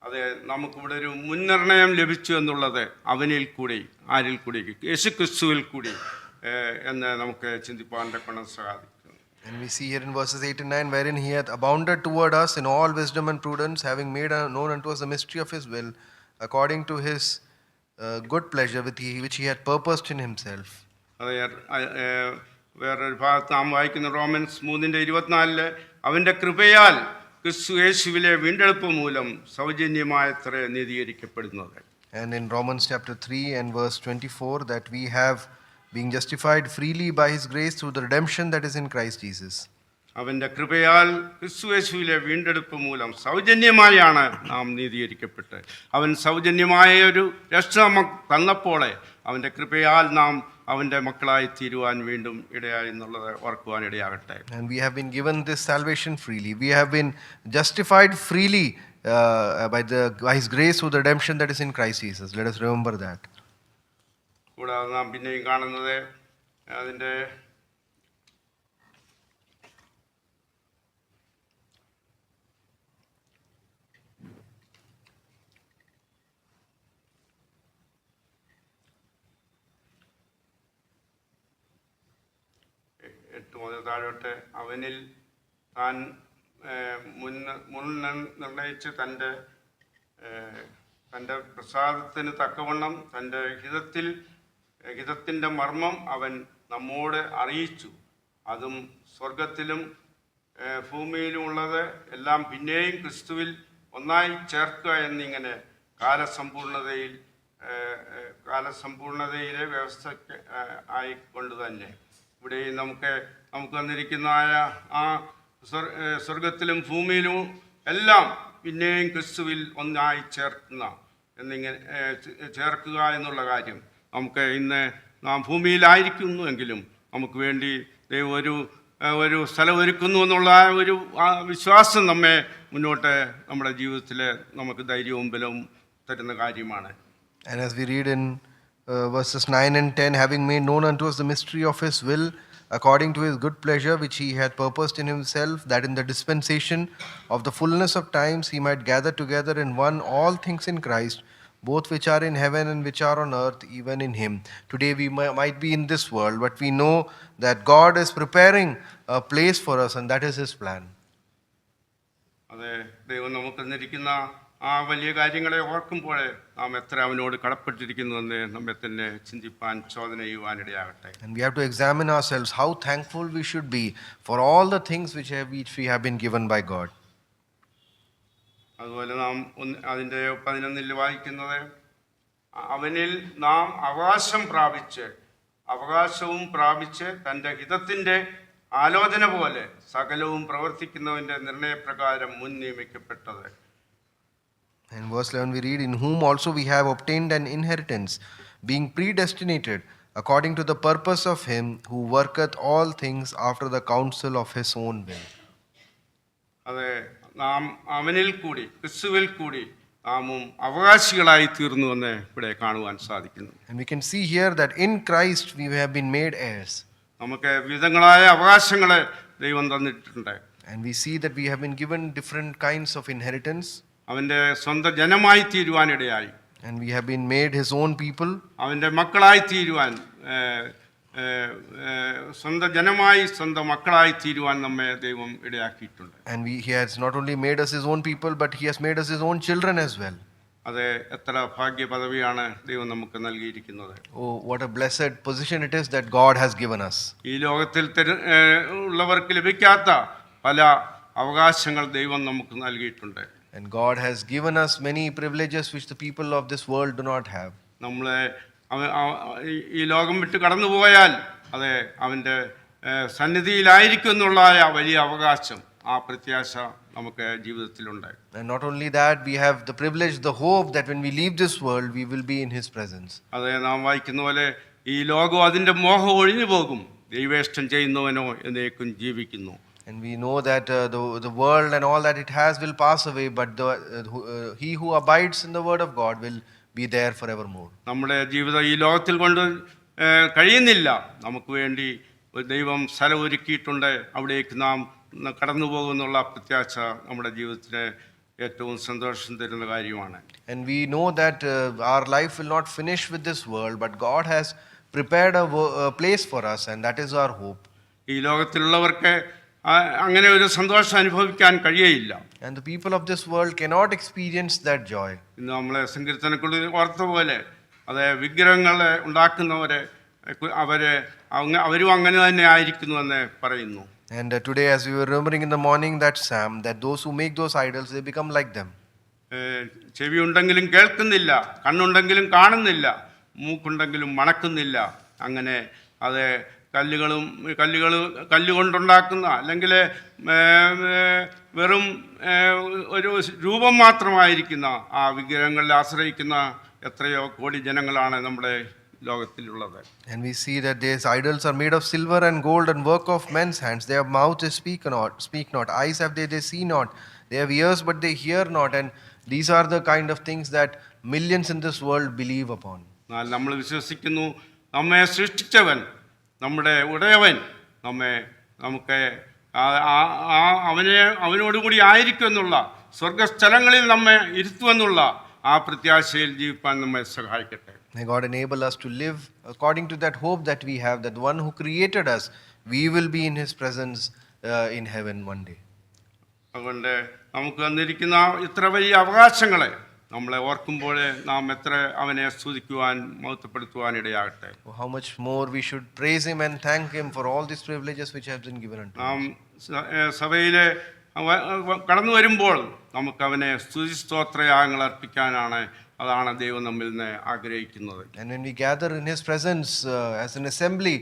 അത് നമുക്കിവിടെ ഒരു മുൻനിർണയം ലഭിച്ചു എന്നുള്ളത് അവനിൽ കൂടി, ആരിൽ കൂടി, യേശു ക്രിസ്തുവിൽ കൂടി എന്ന് നമുക്ക് ചിന്തിപ്പാൻ തക്കവണ്ണം സാധിക്കും. And we see here in verses 8 and 9, wherein he hath abounded toward us in all wisdom and prudence, having made known unto us the mystery of his will, according to his good pleasure which he had purposed in himself. വേറൊരു ഭാഗത്ത് നാം വായിക്കുന്ന romance 3:24 അവൻ്റെ കൃപയാൽ ക്രിസ്തു യേശുവിലെ വീണ്ടെടുപ്പ് മൂലം സൗജന്യമായത്രേ നീതീകരിക്കപ്പെടുന്നത്. And in Romans chapter 3 and verse 24, that we have being justified freely by his grace through the redemption that is in Christ Jesus. അവൻ്റെ കൃപയാൽ ക്രിസ്തുയേശുവിലെ വീണ്ടെടുപ്പ് മൂലം സൗജന്യമായാണ് നാം നീതീകരിക്കപ്പെട്ടത്. അവൻ സൗജന്യമായ ഒരു രക്ഷ തന്നപ്പോൾ അവൻ്റെ കൃപയാൽ നാം അവൻ്റെ മക്കളായി തീരുവാൻ വീണ്ടും ഇടയായി എന്നുള്ളത് ഓർക്കുവാൻ ഇടയാകട്ടെ. And we have been given this salvation freely. We have been justified freely by his grace through the redemption that is in Christ Jesus. Let us remember that. കൂടാതെ നാം പിന്നെയും കാണുന്നത് അതിൻ്റെ 8 മുതൽ താഴോട്ട് അവനിൽ താൻ മുൻ നിർണയിച്ച് തൻ്റെ പ്രസാദത്തിന് തക്കവണ്ണം തൻ്റെ ഹിതത്തിൻ്റെ മർമ്മം അവൻ നമ്മോട് അറിയിച്ചു. അതും സ്വർഗത്തിലും ഭൂമിയിലുമുള്ളത് എല്ലാം പിന്നെയും ക്രിസ്തുവിൽ ഒന്നായി ചേർക്കുക എന്നിങ്ങനെ കാലസമ്പൂർണതയിലെ വ്യവസ്ഥ ആയിക്കൊണ്ട് തന്നെ ഇവിടെ നമുക്ക് വന്നിരിക്കുന്നതായ ആ സ്വർഗത്തിലും ഭൂമിയിലും എല്ലാം പിന്നെയും ക്രിസ്തുവിൽ ഒന്നായി ചേർക്കുക എന്നുള്ള കാര്യം നമുക്ക് ഇന്ന് നാം ഭൂമിയിലായിരിക്കുന്നു എങ്കിലും നമുക്ക് വേണ്ടി ദൈവം ഒരു സ്ഥലം ഒരുക്കുന്നു എന്നുള്ള ഒരു വിശ്വാസം നമ്മെ മുന്നോട്ട് നമ്മുടെ ജീവിതത്തിൽ നമുക്ക് ധൈര്യവും ബലവും തരുന്ന കാര്യമാണ്. And as we read in verses 9 and 10, having made known unto us the mystery of his will, according to his good pleasure which he had purposed in himself, that in the dispensation of the fullness of times he might gather together in one all things in Christ, both which are in heaven and which are on earth, even in him. Today we might be in this world, but we know that God is preparing a place for us, and that is his plan. അതെ, ദൈവം നമുക്ക് തന്നിരിക്കുന്ന ആ വലിയ കാര്യങ്ങളെ ഓർക്കുമ്പോൾ നാം എത്ര അവനോട് കടപ്പെട്ടിരിക്കുന്നുവെന്ന് നമ്മെ തന്നെ ചിന്തിപ്പാൻ ചോദന ചെയ്യുവാനിടയാകട്ടെ. And we have to examine ourselves how thankful we should be for all the things which we have been given by God. അതുപോലെ നാം അതിൻ്റെ 11 വായിക്കുന്നത്, അവനിൽ നാം അവകാശവും പ്രാപിച്ച് തൻ്റെ ഹിതത്തിൻ്റെ ആലോചന പോലെ സകലവും പ്രവർത്തിക്കുന്നവൻ്റെ നിർണയപ്രകാരം മുൻ നിയമിക്കപ്പെട്ടത്. In verse 11 we read, in whom also we have obtained an inheritance, being predestinated according to the purpose of him who worketh all things after the counsel of his own will. അതെ, നാം അവനിൽ കൂടി ക്രിസ്തുവിൽ കൂടി നാമും അവകാശികളായി തീർന്നുവെന്ന് ഇവിടെ കാണുവാൻ സാധിക്കുന്നു. And we can see here that in Christ we have been made heirs. നമുക്ക് വിവിധങ്ങളായ അവകാശങ്ങളെ ദൈവം തന്നിട്ടുണ്ട്. And we see that we have been given different kinds of inheritance. അവൻ്റെ സ്വന്തം ജനമായി തീരുവാനിടയായി. And we have been made his own people. അവൻ്റെ മക്കളായി തീരുവാൻ, സ്വന്തം ജനമായി സ്വന്തം മക്കളായി തീരുവാൻ നമ്മെ ദൈവം ഇടയാക്കിയിട്ടുണ്ട്. And he has not only made us his own people, but he has made us his own children as well. അത് എത്ര ഭാഗ്യ പദവിയാണ് ദൈവം നമുക്ക് നൽകിയിരിക്കുന്നത്. Oh, what a blessed position it is that God has given us. ഈ ലോകത്തിൽ ഉള്ളവർക്ക് ലഭിക്കാത്ത പല അവകാശങ്ങൾ ദൈവം നമുക്ക് നൽകിയിട്ടുണ്ട്. And God has given us many privileges which the people of this world do not have. നമ്മളെ ഈ ലോകം വിട്ട് കടന്നു പോയാൽ അതെ അവൻ്റെ സന്നിധിയിലായിരിക്കും എന്നുള്ള വലിയ അവകാശം, ആ പ്രത്യാശ നമുക്ക് ജീവിതത്തിലുണ്ട്. And not only that, we have the privilege, the hope that when we leave this world, we will be in his presence. അതെ, നാം വായിക്കുന്ന പോലെ ഈ ലോകം അതിൻ്റെ മോഹം ഒഴിഞ്ഞു പോകും, ദൈവേഷ്ടം ചെയ്യുന്നവനോ എന്നേക്കും ജീവിക്കുന്നു. And we know that the world and all that it has will pass away, but he who abides in the word of God will be there forevermore. നമ്മുടെ ജീവിതം ഈ ലോകത്തിൽ കൊണ്ട് കഴിയുന്നില്ല. നമുക്ക് വേണ്ടി ദൈവം സ്ഥലം ഒരുക്കിയിട്ടുണ്ട്, അവിടേക്ക് നാം കടന്നു പോകുന്നുള്ള പ്രത്യാശ നമ്മുടെ ജീവിതത്തിന് ഏറ്റവും സന്തോഷം തരുന്ന കാര്യമാണ്. And we know that our life will not finish with this world, but God has prepared a place for us, and that is our hope. ഈ ലോകത്തിലുള്ളവർക്ക് അങ്ങനെ ഒരു സന്തോഷം അനുഭവിക്കാൻ കഴിയയില്ല. And the people of this world cannot experience that joy. ഇന്ന് നമ്മളെ സങ്കീർത്തനക്കുള്ളിൽ ഓർത്ത പോലെ അതെ, വിഗ്രഹങ്ങളെ ഉണ്ടാക്കുന്നവരെ അവരും അങ്ങനെ തന്നെ ആയിരിക്കുന്നുവെന്ന് പറയുന്നു. And today, as we were remembering in the morning that psalm, that those who make those idols, they become like them. ചെവി ഉണ്ടെങ്കിലും കേൾക്കുന്നില്ല, കണ്ണുണ്ടെങ്കിലും കാണുന്നില്ല, മൂക്കുണ്ടെങ്കിലും മണക്കുന്നില്ല. അങ്ങനെ അത് കല്ലുകൊണ്ടുണ്ടാക്കുന്ന അല്ലെങ്കിൽ വെറും ഒരു രൂപം മാത്രമായിരിക്കുന്ന ആ വിഗ്രഹങ്ങളിൽ ആശ്രയിക്കുന്ന എത്രയോ കോടി ജനങ്ങളാണ് നമ്മുടെ ലോകത്തിലുള്ളത്. And we see that these idols are made of silver and gold and work of men's hands. Their mouth is speak not. Eyes have they see not. They have ears but they hear not. And these are the kind of things that millions in this world believe upon. നമ്മൾ വിശ്വസിക്കുന്നു, നമ്മെ സൃഷ്ടിച്ചവൻ, നമ്മുടെ ഉടയവൻ നമുക്ക് അവനോടുകൂടി ആയിരിക്കും എന്നുള്ള സ്വർഗസ്ഥലങ്ങളിൽ നമ്മെ ഇരുത്തുമെന്നുള്ള ആ പ്രത്യാശയിൽ ജീവിപ്പാൻ നമ്മെ സഹായിക്കട്ടെ. May God enable us to live according to that hope that we have, that one who created us, we will be in his presence in heaven one day. അതുകൊണ്ട് നമുക്ക് തന്നിരിക്കുന്ന ഇത്ര വലിയ അവകാശങ്ങളെ നമ്മളെ ഓർക്കുമ്പോൾ നാം എത്ര അവനെ സ്തുതിക്കുവാൻ മഹത്വപ്പെടുത്തുവാൻ ഇടയാകട്ടെ. How much more we should praise him and thank him for all these privileges which have been given unto us. നാം സഭയിലെ കടന്നു വരുമ്പോൾ നമുക്ക് അവനെ സ്തുതി സ്തോത്രയാഗങ്ങൾ അർപ്പിക്കാനാണ്, അതാണ് ദൈവം നമ്മിൽ നിന്ന് ആഗ്രഹിക്കുന്നത്. And when we gather in his presence as an assembly,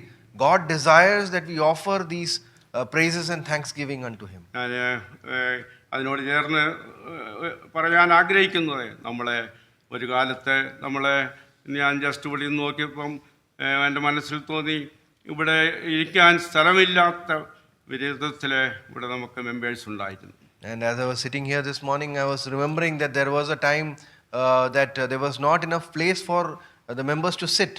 God desires that we offer these praises and thanksgiving unto him. ഞാൻ അതിനോട് ചേർന്ന് പറയാൻ ആഗ്രഹിക്കുന്നത്, നമ്മളെ ഒരു കാലത്ത് ഞാൻ ജസ്റ്റ് ഇവിടെ നിന്ന് നോക്കിയപ്പം എൻ്റെ മനസ്സിൽ തോന്നി, ഇവിടെ ഇരിക്കാൻ സ്ഥലമില്ലാത്ത വിധത്തിൽ ഇവിടെ നമുക്ക് മെമ്പേഴ്സ് ഉണ്ടായിരുന്നു. And as I was sitting here this morning, I was remembering that there was a time that there was not enough place for the members to sit.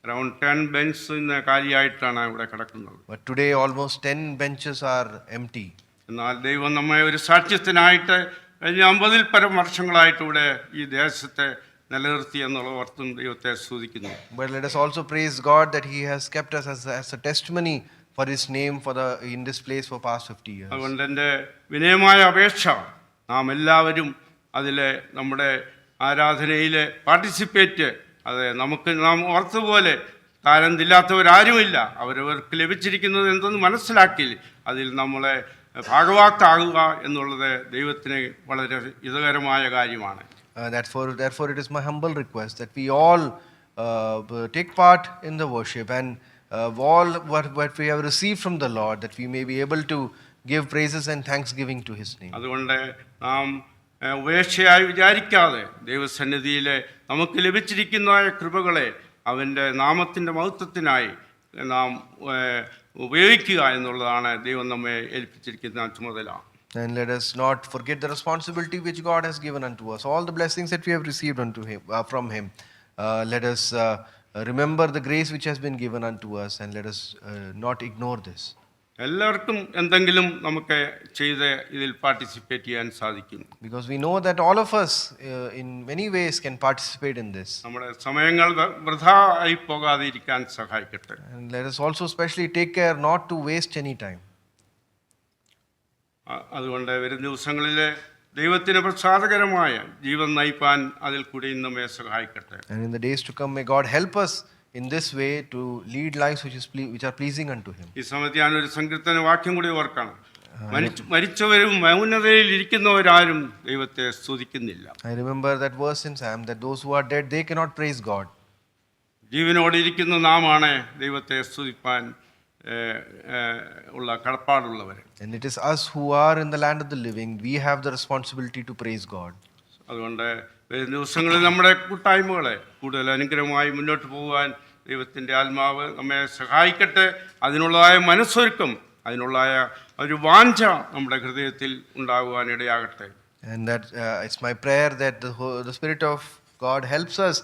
Around 10 benches ഇന്ന് കാലിയായിട്ടാണ് ഇവിടെ കിടക്കുന്നത്. But today almost 10 benches are empty. എന്നാൽ ദൈവം നമ്മെ ഒരു സാക്ഷ്യത്തിനായിട്ട് കഴിഞ്ഞ 50-ൽ പരം വർഷങ്ങളായിട്ട് ഇവിടെ ഈ ദേശത്തെ നിലനിർത്തി എന്നുള്ള ഓർത്തും ദൈവത്തെ സ്തുതിക്കുന്നു. But let us also praise God that he has kept us as a testimony for his name in this place for past 50 years. അതുകൊണ്ട് എൻ്റെ വിനയമായ അപേക്ഷ, നാം എല്ലാവരും അതിലെ നമ്മുടെ ആരാധനയിൽ പാർട്ടിസിപ്പേറ്റ്, നാം ഓർത്തതുപോലെ താരന്തില്ലാത്തവരാരുമില്ല. അവരവർക്ക് ലഭിച്ചിരിക്കുന്നത് എന്തെന്ന് മനസ്സിലാക്കി അതിൽ നമ്മളെ ഭാഗവാക്കാകുക എന്നുള്ളത് ദൈവത്തിന് വളരെ ഹിതകരമായ കാര്യമാണ്. Therefore it is my humble request that we all take part in the worship and all what we have received from the Lord, that we may be able to give praises and thanksgiving to his name. അതുകൊണ്ട് നാം ഉപേക്ഷയായി വിചാരിക്കാതെ ദൈവസന്നിധിയിൽ നമുക്ക് ലഭിച്ചിരിക്കുന്ന കൃപകളെ അവൻ്റെ നാമത്തിൻ്റെ മഹത്വത്തിനായി നാം ഉപയോഗിക്കുക എന്നുള്ളതാണ് ദൈവം നമ്മെ ഏൽപ്പിച്ചിരിക്കുന്ന ചുമതല. And let us not forget the responsibility which God has given unto us, all the blessings that we have received from him. Let us remember the grace which has been given unto us, and let us not ignore this. എല്ലാവർക്കും എന്തെങ്കിലും നമുക്ക് ചെയ്ത് ഇതിൽ participate ചെയ്യാൻ സാധിക്കും. Because we know that all of us in many ways can participate in this. നമ്മുടെ സമയങ്ങൾ വൃഥാ ആയി പോകാതെ ഇരിക്കാൻ സഹായിക്കട്ടെ. And let us also especially take care not to waste any time. അതുകൊണ്ട് വരും ദിവസങ്ങളിൽ ദൈവത്തിന് പ്രസാദകരമായ ജീവൻ നയിപ്പാൻ അതിൽ കൂടി നമ്മെ സഹായിക്കട്ടെ. And in the days to come, may God help us in this way to lead lives which are pleasing unto him. ഈ സമയത്ത് ഞാനൊരു സങ്കീർത്തന വാക്യം കൂടി ഓർക്കണം. മരിച്ചവരും മൗനതയിൽ ഇരിക്കുന്നവരാരും ദൈവത്തെ സ്തുതിക്കുന്നില്ല. I remember that verse in Psalm that those who are dead, they cannot praise God. ജീവനോടെ ഇരിക്കുന്ന നാമാണ് ദൈവത്തെ സ്തുതിപ്പാൻ ഉള്ള കടപ്പാടുള്ളവർ. And it is us who are in the land of the living, we have the responsibility to praise God. അതുകൊണ്ട് വരും ദിവസങ്ങളിൽ നമ്മുടെ കൂട്ടായ്മകളെ കൂടുതൽ അനുഗ്രഹമായി മുന്നോട്ട് പോകുവാൻ ദൈവത്തിൻ്റെ ആത്മാവ് നമ്മെ സഹായിക്കട്ടെ. അതിനുള്ളതായ മനസ്സൊരുക്കം, അതിനുള്ളതായ ഒരു വാഞ്ച നമ്മുടെ ഹൃദയത്തിൽ ഉണ്ടാകുവാൻ ഇടയാകട്ടെ. And that it's my prayer that the Spirit of God helps us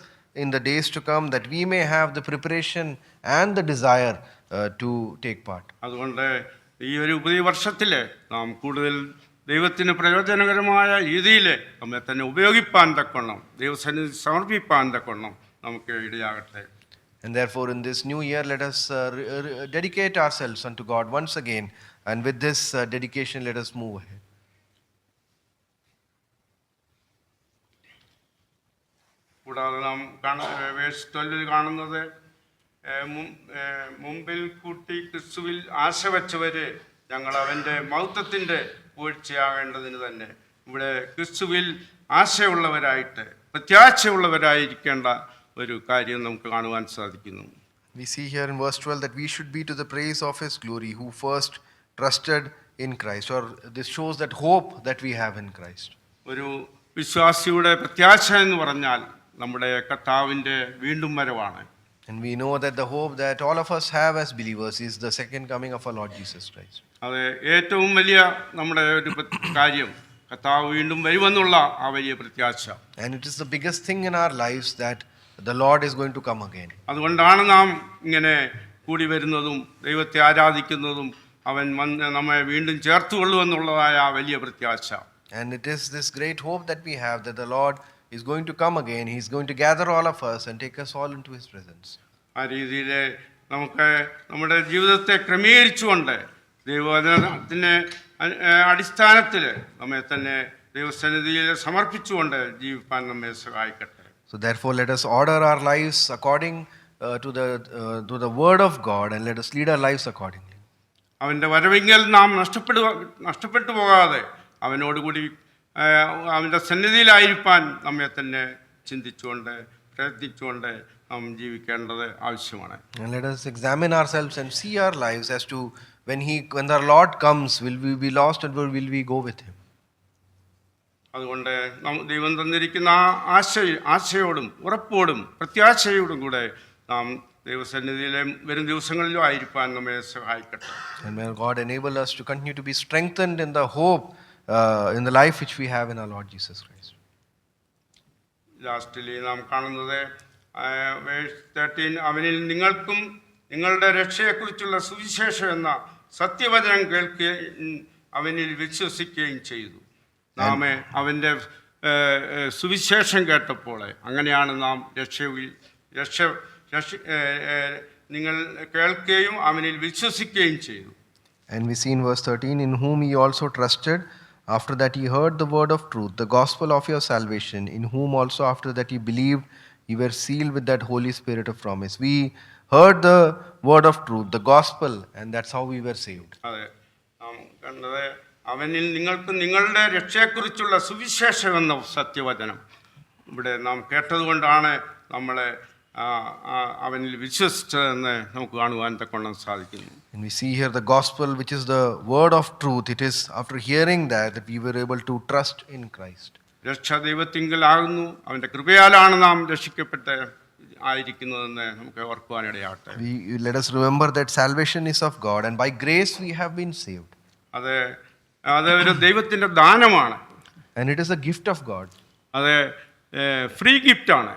in the days to come, that we may have the preparation and the desire to take part. അതുകൊണ്ട് ഈ ഒരു പുതിയ വർഷത്തിൽ നാം കൂടുതൽ ദൈവത്തിന് പ്രയോജനകരമായ രീതിയിൽ നമ്മെ തന്നെ ഉപയോഗിപ്പാൻ തക്കവണ്ണം, ദൈവസന്നിധി സമർപ്പിപ്പാൻ തക്കവണ്ണം നമുക്ക് ഇടയാകട്ടെ. And therefore in this new year, let us dedicate ourselves unto God once again, and with this dedication let us move ahead. കൂടാതെ നാം വേഴ്സ് 12 കാണുന്നത്, മുമ്പിൽ കൂട്ടി ക്രിസ്തുവിൽ ആശ വച്ചവരെ ഞങ്ങൾ അവൻ്റെ മഹത്വത്തിൻ്റെ പൂഴ്ചയാകേണ്ടതിന് തന്നെ. ഇവിടെ ക്രിസ്തുവിൽ ആശയുള്ളവരായിട്ട്, പ്രത്യാശയുള്ളവരായിരിക്കേണ്ട ഒരു കാര്യം നമുക്ക് കാണുവാൻ സാധിക്കുന്നു. We see here in verse 12 that we should be to the praise of his glory who first trusted in Christ, or this shows that hope that we have in Christ. ഒരു വിശ്വാസിയുടെ പ്രത്യാശ എന്ന് പറഞ്ഞാൽ നമ്മുടെ കർത്താവിൻ്റെ വീണ്ടും വരവാണ്. And we know that the hope that all of us have as believers is the second coming of our Lord Jesus Christ. അത് ഏറ്റവും വലിയ നമ്മുടെ ഒരു കാര്യം, കർത്താവ് വീണ്ടും വരുമെന്നുള്ള ആ വലിയ പ്രത്യാശ. And it is the biggest thing in our lives that the Lord is going to come again. അതുകൊണ്ടാണ് നാം ഇങ്ങനെ കൂടി വരുന്നതും ദൈവത്തെ ആരാധിക്കുന്നതും അവൻ നമ്മെ വീണ്ടും ചേർത്തുകൊള്ളുമെന്നുള്ളതായ ആ വലിയ പ്രത്യാശ. And it is this great hope that we have that the Lord is going to come again. He is going to gather all of us and take us all into his presence. ആ രീതിയിൽ നമുക്ക് നമ്മുടെ ജീവിതത്തെ ക്രമീകരിച്ചുകൊണ്ട് ദൈവവചനത്തിൻ്റെ അടിസ്ഥാനത്തിൽ നമ്മെ തന്നെ ദൈവസന്നിധിയിൽ സമർപ്പിച്ചുകൊണ്ട് ജീവിക്കാൻ നമ്മെ സഹായിക്കട്ടെ. So therefore let us order our lives according to the word of God, and let us lead our lives accordingly. അവൻ്റെ വരവെങ്കിൽ നാം നഷ്ടപ്പെട്ടു പോകാതെ അവനോടുകൂടി അവൻ്റെ സന്നിധിയിലായിരിക്കാൻ നമ്മെ തന്നെ ചിന്തിച്ചുകൊണ്ട് പ്രയത്നിച്ചുകൊണ്ട് നാം ജീവിക്കേണ്ടത് ആവശ്യമാണ്. And let us examine ourselves and see our lives as to when the Lord comes, will we be lost or will we go with him? അതുകൊണ്ട് ദൈവം തന്നിരിക്കുന്ന ആ ആശയോടും ഉറപ്പോടും പ്രത്യാശയോടും കൂടെ നാം ദൈവസന്നിധിയിലെ വരും ദിവസങ്ങളിലും ആയിരിക്കാൻ നമ്മെ സഹായിക്കട്ടെ. And may God enable us to continue to be strengthened in the hope, in the life which we have in our Lord Jesus Christ. ലാസ്റ്റിലി നാം കാണുന്നത് വേഴ്സ് 13, അവനിൽ നിങ്ങൾക്കും നിങ്ങളുടെ രക്ഷയെക്കുറിച്ചുള്ള സുവിശേഷം എന്ന സത്യവചനം കേൾക്കുകയും അവനിൽ വിശ്വസിക്കുകയും ചെയ്തു. നാം അവൻ്റെ സുവിശേഷം കേട്ടപ്പോൾ അങ്ങനെയാണ് നാം നിങ്ങൾ കേൾക്കുകയും അവനിൽ വിശ്വസിക്കുകയും ചെയ്തു. And we see in verse 13, in whom ye also trusted, after that ye heard the word of truth, the gospel of your salvation, in whom also after that ye believed, ye were sealed with that Holy Spirit of promise. We heard the word of truth, the gospel, and that's how we were saved. അതെ, നാം കണ്ടത് അവനിൽ നിങ്ങൾക്ക് നിങ്ങളുടെ രക്ഷയെക്കുറിച്ചുള്ള സുവിശേഷം എന്ന സത്യവചനം ഇവിടെ നാം കേട്ടതുകൊണ്ടാണ് നമ്മളെ അവനിൽ വിശ്വസിച്ചതെന്ന് നമുക്ക് കാണുവാൻ തക്കവണ്ണം സാധിക്കുന്നു. And we see here the gospel, which is the word of truth. It is after hearing that we were able to trust in Christ. രക്ഷ ദൈവത്തിങ്കലാകുന്നു, അവൻ്റെ കൃപയാലാണ് നാം രക്ഷിക്കപ്പെട്ട് ആയിരിക്കുന്നതെന്ന് നമുക്ക് ഓർക്കുവാനിടയാകട്ടെ. Let us remember that salvation is of God, and by grace we have been saved. അത് ഒരു ദൈവത്തിൻ്റെ ദാനമാണ്. And it is a gift of God. അത് free ഗിഫ്റ്റാണ്.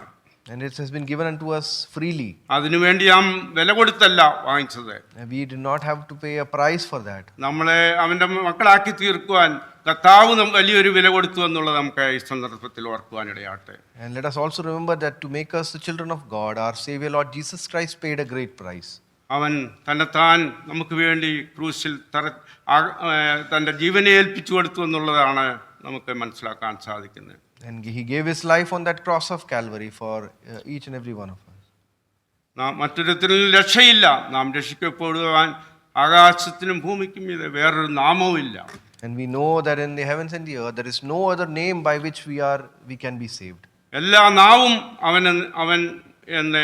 And it has been given unto us freely. അതിനുവേണ്ടി നാം വില കൊടുത്തല്ല വാങ്ങിച്ചത്. We did not have to pay a price for that. നമ്മളെ അവൻ്റെ മക്കളാക്കി തീർക്കുവാൻ കർത്താവ് വലിയൊരു വില കൊടുത്തു എന്നുള്ളത് നമുക്ക് ഈ സന്ദർഭത്തിൽ ഓർക്കുവാനിടയാകട്ടെ. And let us also remember that to make us the children of God, our Savior Lord Jesus Christ paid a great price. അവൻ തന്നെത്താൻ നമുക്ക് വേണ്ടി ക്രൂശിൽ തൻ്റെ ജീവനെ ഏൽപ്പിച്ചു കൊടുത്തു എന്നുള്ളതാണ് നമുക്ക് മനസ്സിലാക്കാൻ സാധിക്കുന്നത്. And he gave his life on that cross of Calvary for each and every one of us. നാം മറ്റൊരുത്തിൽ രക്ഷയില്ല. നാം രക്ഷിക്കപ്പെടുവാൻ ആകാശത്തിനും ഭൂമിക്കും ഇത് വേറൊരു നാമവുമില്ല. And we know that in the heavens and the earth there is no other name by which we can be saved. എല്ലാ നാവും അവൻ എന്ന്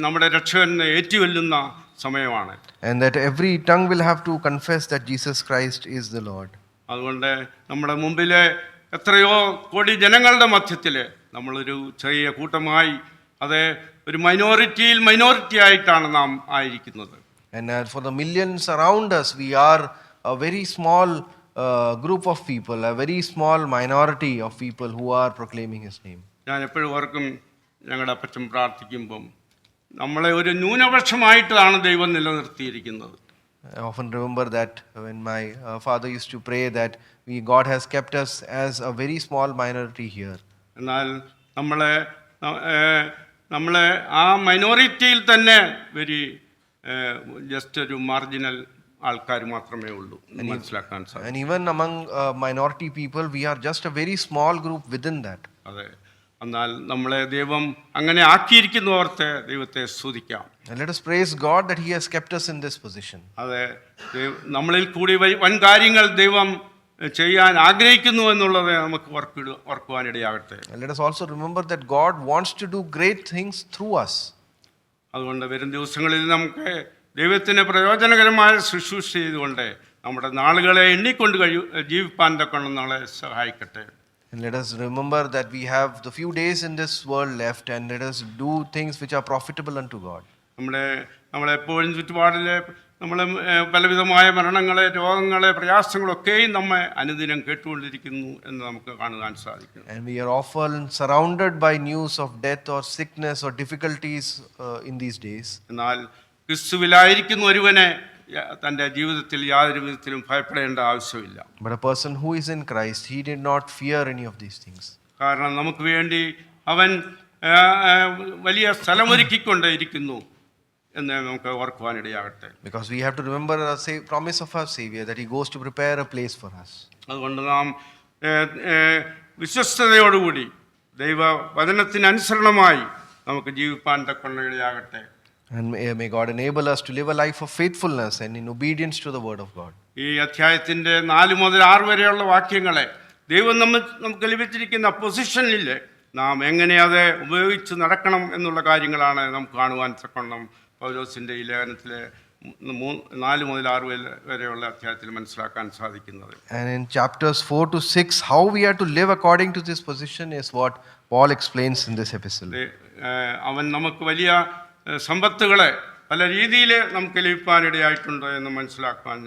നമ്മുടെ രക്ഷകനെ ഏറ്റുചൊല്ലുന്ന സമയമാണ്. And that every tongue will have to confess that Jesus Christ is the Lord. അതുകൊണ്ട് നമ്മുടെ മുമ്പിലെ എത്രയോ കോടി ജനങ്ങളുടെ മധ്യത്തിൽ നമ്മളൊരു ചെറിയ കൂട്ടമായി, അത് ഒരു മൈനോറിറ്റി ആയിട്ടാണ് നാം ആയിരിക്കുന്നത്. And for the millions around us, we are a very small group of people, a very small minority of people who are proclaiming his name. ഞാൻ എപ്പോഴും ഓർക്കും, ഞങ്ങളുടെ അപ്പച്ചൻ പ്രാർത്ഥിക്കുമ്പം നമ്മളെ ഒരു ന്യൂനപക്ഷമായിട്ടാണ് ദൈവം നിലനിർത്തിയിരിക്കുന്നത്. I often remember that when my father used to pray that God has kept us as a very small minority here. എന്നാൽ നമ്മളെ ആ മൈനോറിറ്റിയിൽ തന്നെ ജസ്റ്റ് ഒരു മാർജിനൽ ആൾക്കാർ മാത്രമേ ഉള്ളൂ മനസ്സിലാക്കാൻ സാധിക്കും. And even among minority people, we are just a very small group within that. അതെ, എന്നാൽ നമ്മളെ ദൈവം അങ്ങനെ ആക്കിയിരിക്കുന്നവർക്ക് ദൈവത്തെ സ്തുതിക്കാം. And let us praise God that he has kept us in this position. അതെ, നമ്മളിൽ കൂടി വൻ കാര്യങ്ങൾ ദൈവം ചെയ്യാൻ ആഗ്രഹിക്കുന്നു എന്നുള്ളത് നമുക്ക് ഓർക്കുവാനിടയാകട്ടെ. And let us also remember that God wants to do great things through us. അതുകൊണ്ട് വരും ദിവസങ്ങളിൽ നമുക്ക് ദൈവത്തിന് പ്രയോജനകരമായ ശുശ്രൂഷ ചെയ്തുകൊണ്ട് നമ്മുടെ നാളുകളെ എണ്ണിക്കൊണ്ട് ജീവിപ്പാൻ തക്കണം നമ്മളെ സഹായിക്കട്ടെ. And let us remember that we have the few days in this world left, and let us do things which are profitable unto God. നമ്മളെപ്പോഴും ചുറ്റുപാടിലെ പലവിധമായ മരണങ്ങളെ, രോഗങ്ങളെ, പ്രയാസങ്ങളൊക്കെയും നമ്മെ അനുദിനം കേട്ടുകൊണ്ടിരിക്കുന്നു എന്ന് നമുക്ക് കാണുവാൻ സാധിക്കും. And we are often surrounded by news of death or sickness or difficulties in these days. എന്നാൽ ക്രിസ്തുവിലായിരിക്കുന്ന ഒരുവനെ തൻ്റെ ജീവിതത്തിൽ യാതൊരു വിധത്തിലും ഭയപ്പെടേണ്ട ആവശ്യമില്ല. But a person who is in Christ, he did not fear any of these things. കാരണം നമുക്ക് വേണ്ടി അവൻ വലിയ സ്ഥലമൊരുക്കിക്കൊണ്ട് ഇരിക്കുന്നു എന്ന് നമുക്ക് ഓർക്കുവാനിടയാകട്ടെ. Because we have to remember the promise of our Savior that he goes to prepare a place for us. അതുകൊണ്ട് നാം വിശ്വസ്തയോടുകൂടി ദൈവവചനത്തിനനുസരണമായി നമുക്ക് ജീവിപ്പാൻ തക്കവണ്ണമിടയാകട്ടെ. And may God enable us to live a life of faithfulness and in obedience to the word of God. ഈ അധ്യായത്തിൻ്റെ 4 മുതൽ 6 വരെയുള്ള വാക്യങ്ങളെ ദൈവം നമുക്ക് ലഭിച്ചിരിക്കുന്ന പൊസിഷനിൽ നാം എങ്ങനെ അത് ഉപയോഗിച്ച് നടക്കണം എന്നുള്ള കാര്യങ്ങളാണ് നമുക്ക് കാണുവാൻ തക്കവണ്ണം പൗലോസിൻ്റെ ഈ ലേഖനത്തിലെ 4 മുതൽ 6 വരെയുള്ള അധ്യായത്തിൽ മനസ്സിലാക്കാൻ സാധിക്കുന്നത്. And in chapters 4 to 6, how we are to live according to this position is what Paul explains in this epistle. അവൻ നമുക്ക് വലിയ സമ്പത്തുകളെ പല രീതിയിൽ നമുക്ക് ലഭിക്കാനിടയായിട്ടുണ്ട് എന്ന് മനസ്സിലാക്കാൻ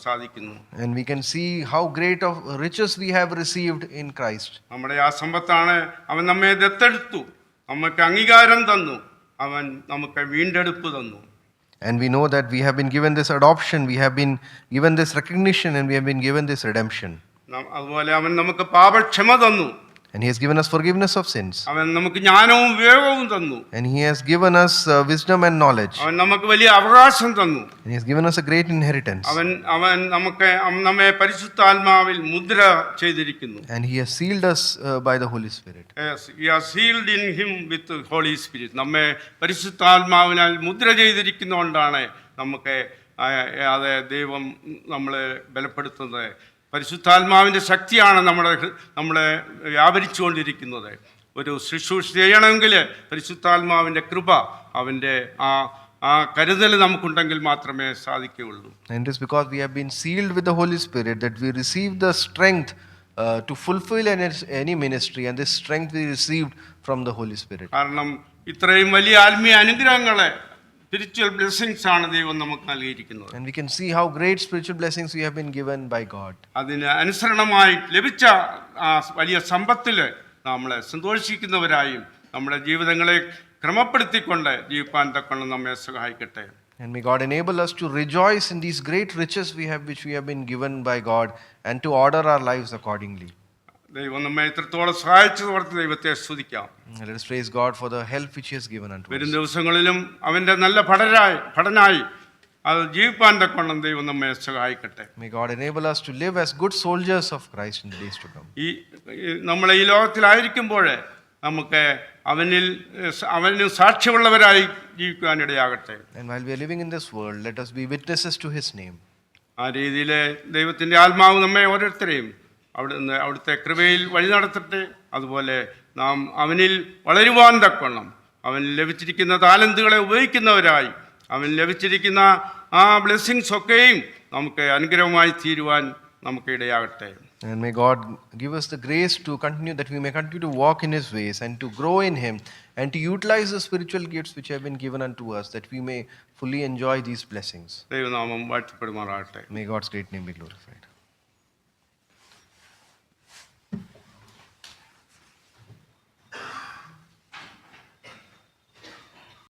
സാധിക്കുന്നു. And we can see how great of riches we have received in Christ. നമ്മുടെ ആ സമ്പത്താണ് അവൻ നമ്മെ ദത്തെടുത്തു, നമുക്ക് അംഗീകാരം തന്നു, അവൻ നമുക്ക് വീണ്ടെടുപ്പ് തന്നു. And we know that we have been given this adoption, we have been given this recognition, and we have been given this redemption. അതുപോലെ അവൻ നമുക്ക് പാപക്ഷമ തന്നു. And he has given us forgiveness of sins. അവൻ നമുക്ക് ജ്ഞാനവും വിവേകവും തന്നു. And he has given us wisdom and knowledge. അവൻ നമുക്ക് വലിയ അവകാശം തന്നു. And he has given us a great inheritance. അവൻ നമ്മെ പരിശുദ്ധാത്മാവിൽ മുദ്ര ചെയ്തിരിക്കുന്നു. And he has sealed us by the Holy Spirit. Yes, he has sealed in him with the Holy Spirit. നമ്മെ പരിശുദ്ധാത്മാവിനാൽ മുദ്ര ചെയ്തിരിക്കുന്നതുകൊണ്ടാണ് നമുക്ക് അത് ദൈവം നമ്മളെ ബലപ്പെടുത്തുന്നത്. പരിശുദ്ധാത്മാവിൻ്റെ ശക്തിയാണ് നമ്മളെ വ്യാപരിച്ചുകൊണ്ടിരിക്കുന്നത്. ഒരു ശുശ്രൂഷ ചെയ്യണമെങ്കിൽ പരിശുദ്ധാത്മാവിൻ്റെ കൃപ, അവൻ്റെ ആ കരുതൽ നമുക്കുണ്ടെങ്കിൽ മാത്രമേ സാധിക്കുകയുള്ളൂ. And it is because we have been sealed with the Holy Spirit that we receive the strength to fulfill any ministry, and this strength we received from the Holy Spirit. കാരണം ഇത്രയും വലിയ ആത്മീയ അനുഗ്രഹങ്ങളെ, സ്പിരിച്വൽ ബ്ലെസ്സിങ്സ് ആണ് ദൈവം നമുക്ക് നൽകിയിരിക്കുന്നത്. And we can see how great spiritual blessings we have been given by God. അതിന് അനുസരണമായി ലഭിച്ച ആ വലിയ സമ്പത്തിൽ നമ്മളെ സന്തോഷിക്കുന്നവരായും നമ്മുടെ ജീവിതങ്ങളെ ക്രമപ്പെടുത്തിക്കൊണ്ട് ജീവിപ്പാൻ തക്കണം നമ്മെ സഹായിക്കട്ടെ. And may God enable us to rejoice in these great riches which we have been given by God, and to order our lives accordingly. ദൈവം നമ്മെ ഇത്രത്തോളം സഹായിച്ചതോർത്ത് ദൈവത്തെ സ്തുതിക്കാം. Let us praise God for the help which He has given unto us. വരും ദിവസങ്ങളിലും അവൻ്റെ നല്ല പഠനായി അത് ജീവിപ്പാൻ തക്കണം ദൈവം നമ്മെ സഹായിക്കട്ടെ. May God enable us to live as good soldiers of Christ in the days to come. നമ്മൾ ഈ ലോകത്തിലായിരിക്കുമ്പോൾ നമുക്ക് അവന് സാക്ഷ്യമുള്ളവരായി ജീവിക്കാനിടയാകട്ടെ. And while we are living in this world, let us be witnesses to His name. ആ രീതിയിൽ ദൈവത്തിൻ്റെ ആത്മാവ് നമ്മെ ഓരോരുത്തരെയും അവിടുത്തെ കൃപയിൽ വഴി നടത്തട്ടെ. അതുപോലെ നാം അവനിൽ വളരുവാൻ തക്കണം, അവനിൽ ലഭിച്ചിരിക്കുന്ന താലന്തുകളെ ഉപയോഗിക്കുന്നവരായി, അവൻ ലഭിച്ചിരിക്കുന്ന ആ ബ്ലെസ്സിങ്സ് ഒക്കെയും നമുക്ക് അനുഗ്രഹമായി തീരുവാൻ നമുക്ക് ഇടയാകട്ടെ. And may God give us the grace to continue, that we may continue to walk in His ways and to grow in Him, and to utilize the spiritual gifts which have been given unto us, that we may fully enjoy these blessings. ദൈവനാമം വാഴ്ത്തപ്പെടുമാറാകട്ടെ. May God's great name be glorified.